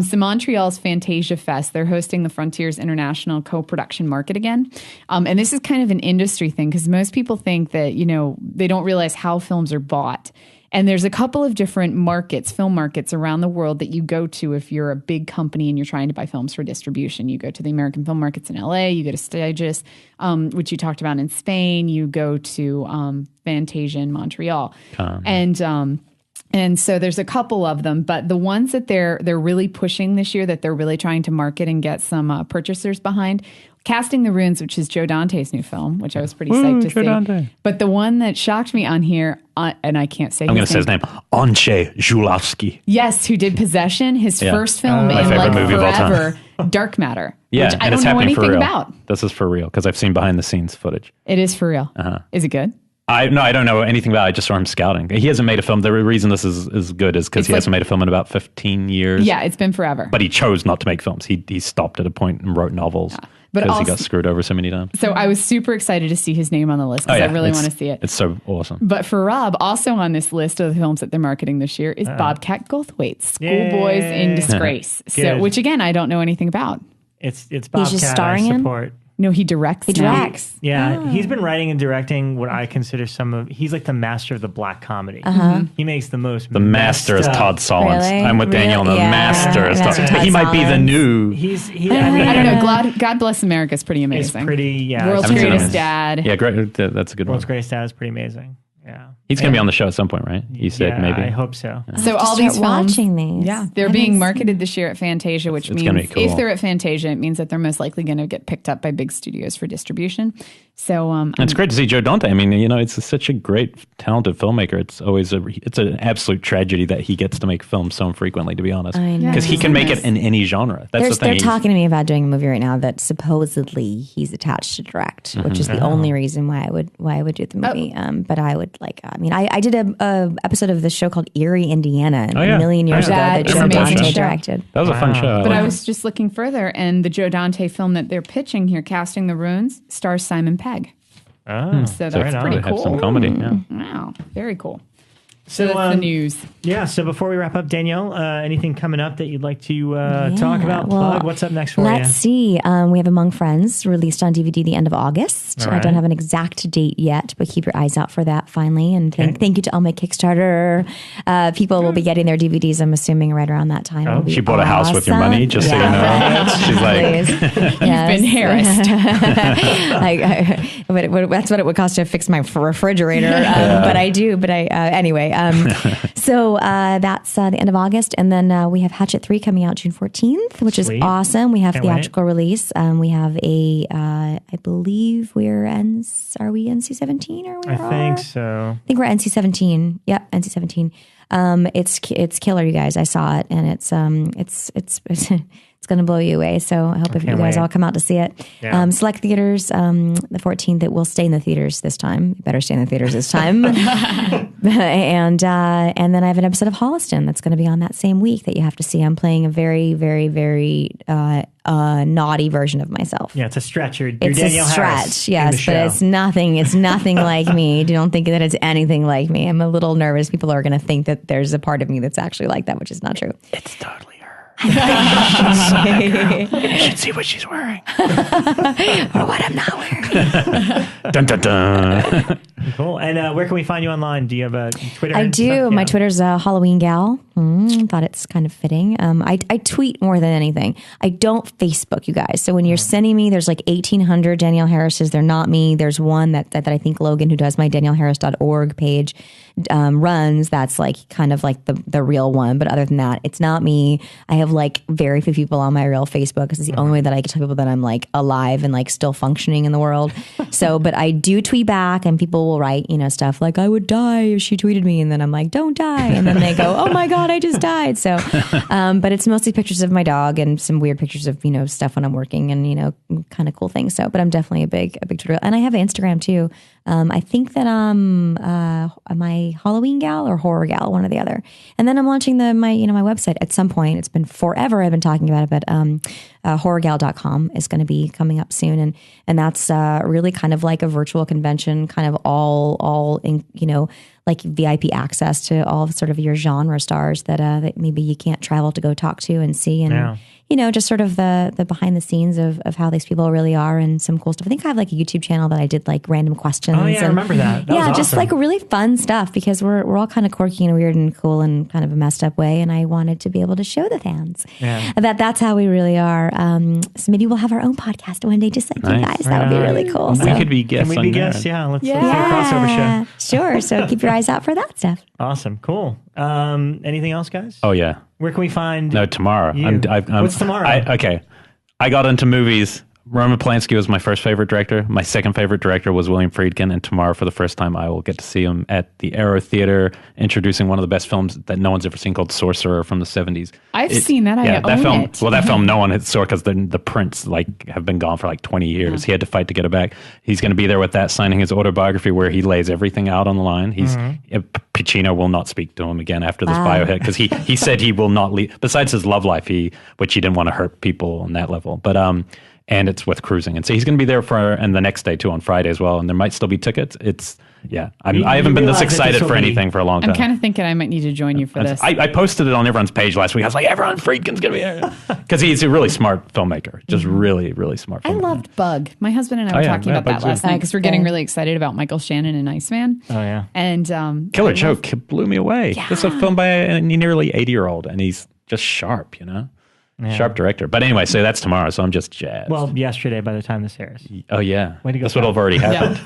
So Montreal's Fantasia Fest, they're hosting the Frontiers International co-production market again. And this is kind of an industry thing because most people think that, they don't realize how films are bought. And there's a couple of different markets, film markets around the world that you go to if you're a big company and you're trying to buy films for distribution. You go to the American film markets in LA, you go to Stages, which you talked about in Spain, you go to Fantasia in Montreal. And so there's a couple of them, but the ones that they're really pushing this year that they're really trying to market and get some purchasers behind, Casting the Runes, which is Joe Dante's new film, which I was pretty psyched to Joe see. Dante. But the one that shocked me on here, and I can't say I'm going to say his name. Andrzej Żuławski. Yes, who did Possession, his first film My in favorite like movie of all time. forever, Dark Matter, Yeah, which I and don't it's know happening for anything real. about. This is for real because I've seen behind the scenes footage. It is for real. Is it good? I don't know anything about it. I just saw him scouting. He hasn't made a film. The reason this is good is because he hasn't made a film in about 15 years. Yeah, it's been forever. But he chose not to make films. He stopped at a point and wrote novels But because he also- got screwed over so many times. So I was super excited to see his name on the list because I really want to see it. It's so awesome. But for Rob, also on this list of the films that they're marketing this year is Bobcat Goldthwait's Schoolboys in Disgrace. So, which again, I don't know anything about. It's Bobcat. just starring in? support. No, he directs. He now. directs. Yeah, he's been writing and directing what I consider he's like the master of the black comedy. He makes the most. The master is Todd Solondz. Really? I'm with Danielle. Really? The Yeah. master is Todd. Master But he Todd might be the Solondz. new. I don't know. God Bless America is pretty It's amazing. pretty. World's haven't seen Greatest it. Dad. Yeah, great. That's a good World's one. Greatest Dad is pretty amazing. Yeah, He's going to be on the show at some point, right? You said yeah, maybe. I hope so. So all Start these films, watching these. yeah, they're That being makes marketed this year at Fantasia, which It's gonna means be cool. if they're at Fantasia, it means that they're most likely going to get picked up by big studios for distribution. So It's great to see Joe Dante. I mean, it's such a great, talented filmaker. It's always it's an absolute tragedy that he gets to make films so infrequently, to be honest. I know. Because he Yeah, can make nice. it in any genre. That's the thing. They're He's- talking to me about doing a movie right now that supposedly he's attached to direct, which is the only reason why I would do the movie. But I would I did a episode of this show called Erie, Indiana, Oh, yeah. a million years Oh, ago yeah. that That's Joe an amazing Dante show. directed. That was a fun show. But I like was just looking further, and the Joe Dante film that they're pitching here, Casting the Runes, stars Simon Pegg. Oh, So So that's it's pretty to have cool. some comedy. Yeah. Wow, very cool. So That's the news. Yeah. So before we wrap up, Danielle, anything coming up that you'd like to talk about? well, Plug? What's up next for Let's you? see. We have Among Friends released on DVD the end of August. All I right. don't have an exact date yet, but keep your eyes out for that finally. And thank you to all my Kickstarter people. Will be getting their DVDs, I'm assuming, right around that time. It'll be She bought a house with your awesome. money, just so you know. right. She's like, Please. You've been harassed. That's what it would cost to fix my refrigerator. But I do. But anyway. So that's the end of August, and then we have Hatchet 3 coming out June 14th, which Sweet. is awesome. We have Can't theatrical release. We have I believe are we NC-17 or we I are? think so. I think we're NC-17. Yep, NC-17. It's killer, you guys. I saw it, and it's going to blow you away. So I hope if you can't guys wait. all come out to see it. Yeah. Select theaters, the 14th. It will stay in the theaters this time. You better stay in the theaters this time. and then I have an episode of Holliston that's going to be on that same week that you have to see. I'm playing a very, very, very naughty version of myself. Yeah, it's a stretch. You're It's Danielle a Harris stretch, in the yes, show. but it's nothing. It's nothing like me. Don't think that it's anything like me. I'm a little nervous. People are going to think that there's a part of me that's actually like that, which is not true. it's totally her. You should see what she's wearing. Or what I'm not wearing. Dun, dun, dun. Cool. And where can we find you online? Do you have a Twitter? I and do. stuff? My Yeah. Twitter's Halloween Gal. Thought it's kind of fitting. I tweet more than anything. I don't Facebook, you guys. So when you're sending me, there's like 1,800 Danielle Harris's. They're not me. There's one that I think Logan, who does my DanielleHarris.org page, runs. That's like kind of like the real one. But other than that, it's not me. I have like very few people on my real Facebook because it's the only way that I can tell people that I'm like alive and like still functioning in the world. So, but I do tweet back, and people will write, stuff like, I would die if she tweeted me. And then I'm like, don't die. And then they go, oh my God, I just died. So, but it's mostly pictures of my dog and some weird pictures of, stuff when I'm working and, kind of cool things. So, but I'm definitely a big Twitter. And I have Instagram too. I think that am I Halloween Gal or Horror Gal, one or the other. And then I'm launching my website at some point. It's been forever I've been talking about it, but horrorgal.com is going to be coming up soon, and that's really kind of like a virtual convention, kind of all in, like VIP access to all sort of your genre stars that maybe you can't travel to go talk to and see, and just sort of the behind the scenes of how these people really are, and some cool stuff. I think I have like a YouTube channel that I did like random questions. Oh yeah, I remember that. That was just awesome. like really fun stuff, because we're all kind of quirky and weird and cool and kind of a messed up way, and I wanted to be able to show the fans that's how we really are. So maybe we'll have our own podcast one day, just like you guys. That would be really cool. We could be guests. Can we be on guests? there. Yeah, let's do a crossover show. Sure. So keep your eyes out for that stuff. Awesome, cool. Anything else, guys? Oh yeah. Where can we find? No, tomorrow. You. I'm, What's tomorrow? Okay. I got into movies Roman Polanski was my first favorite director. My second favorite director was William Friedkin, and tomorrow, for the first time, I will get to see him at the Arrow Theater, introducing one of the best films that no one's ever seen, called Sorcerer from the 70s. I've seen that. I that own film. it. Well, that film no one had saw because the prints have been gone for 20 years. He had to fight to get it back. He's going to be there with that, signing his autobiography where he lays everything out on the line. Pacino will not speak to him again after this bio hit because he said he will not leave. Besides his love life, which he didn't want to hurt people on that level, but and it's with cruising. And so he's going to be there and the next day too, on Friday as well. And there might still be tickets. I haven't been this excited for anything for a long time. I'm kind of thinking I might need to join you for this. I posted it on everyone's page last week. I was like, everyone Friedkin's going to be here. Because he's a really smart filmmaker. Just really, really smart filmmaker. I loved Bug. My husband and I were talking about that last night because we're getting really excited about Michael Shannon and Iceman. Oh, yeah. And Killer Joke blew me away. Yeah. This is a film by a nearly 80-year-old, and he's just sharp, Yeah. Sharp director. But anyway, so that's tomorrow, so I'm just jazzed. Well, yesterday by the time this airs. Oh, yeah. Way to go. This would have already happened.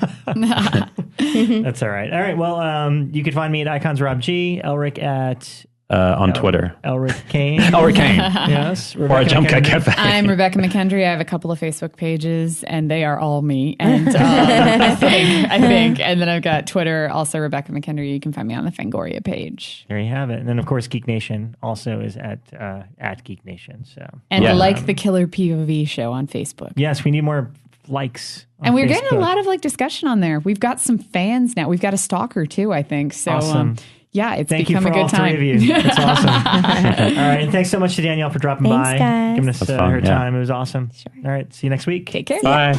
That's all right. All right, well, you can find me at Icons Rob G, Elric at... on Twitter. Elric Kane. Elric Kane. Yes. Or a jump cut cafe. I'm Rebekah McKendry. I have a couple of Facebook pages, and they are all me. And I think. And then I've got Twitter, also Rebekah McKendry. You can find me on the Fangoria page. There you have it. And then, of course, Geek Nation also is at Geek Nation. So. And the Killer POV show on Facebook. Yes, we need more likes. And we're Facebook. getting a lot of discussion on there. We've got some fans now. We've got a stalker too, I think. So awesome. Yeah, it's Thank become you for a good all time. three of you. It's awesome. All right. And thanks so much to Danielle for dropping Thanks, by, guys. giving us That's fun, her time. It was awesome. Sure. All right. See you next week. Take care. Bye.